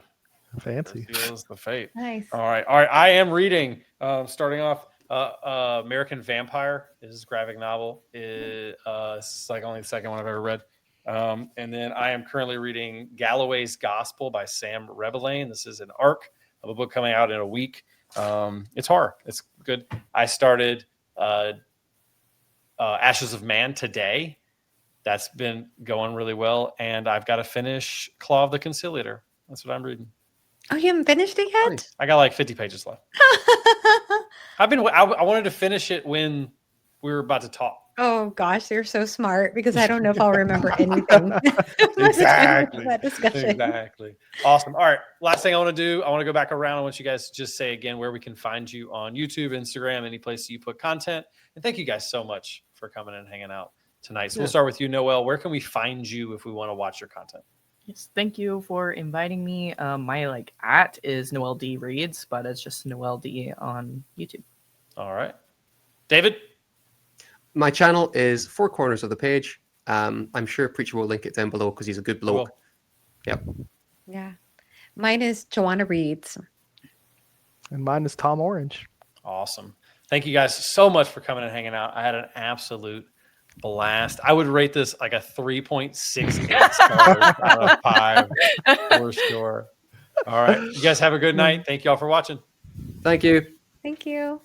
Fancy. Feels the fate. Nice. All right. I am reading. Starting off, American Vampire is his graphic novel. It's like only the second one I've ever read. And then I am currently reading Galloway's Gospel by Sam Rebelane. This is an arc of a book coming out in a week. It's horror. It's good. I started Ashes of Man today. That's been going really well. And I've got to finish Claw of the Conciliator. That's what I'm reading. Oh, you haven't finished it yet? I got like 50 pages left. I wanted to finish it when we were about to talk. Oh gosh, you're so smart because I don't know if I'll remember anything. Exactly. That discussion. Exactly. Awesome. All right. Last thing I want to do, I want to go back around. I want you guys to just say again where we can find you on YouTube, Instagram, any place you put content. And thank you guys so much for coming and hanging out tonight. So we'll start with you, Noelle. Where can we find you if we want to watch your content? Yes, thank you for inviting me. My @ is Noelle D Reads, but it's just Noelle D on YouTube. All right. David? My channel is Four Corners of the Page. I'm sure Preacher will link it down below because he's a good bloke. Yep. Yeah. Mine is Joanna Reads. And mine is Tom Orange. Awesome. Thank you guys so much for coming and hanging out. I had an absolute blast. I would rate this like a 3.68 stars out of 5 for sure. All right. You guys have a good night. Thank you all for watching. Thank you. Thank you.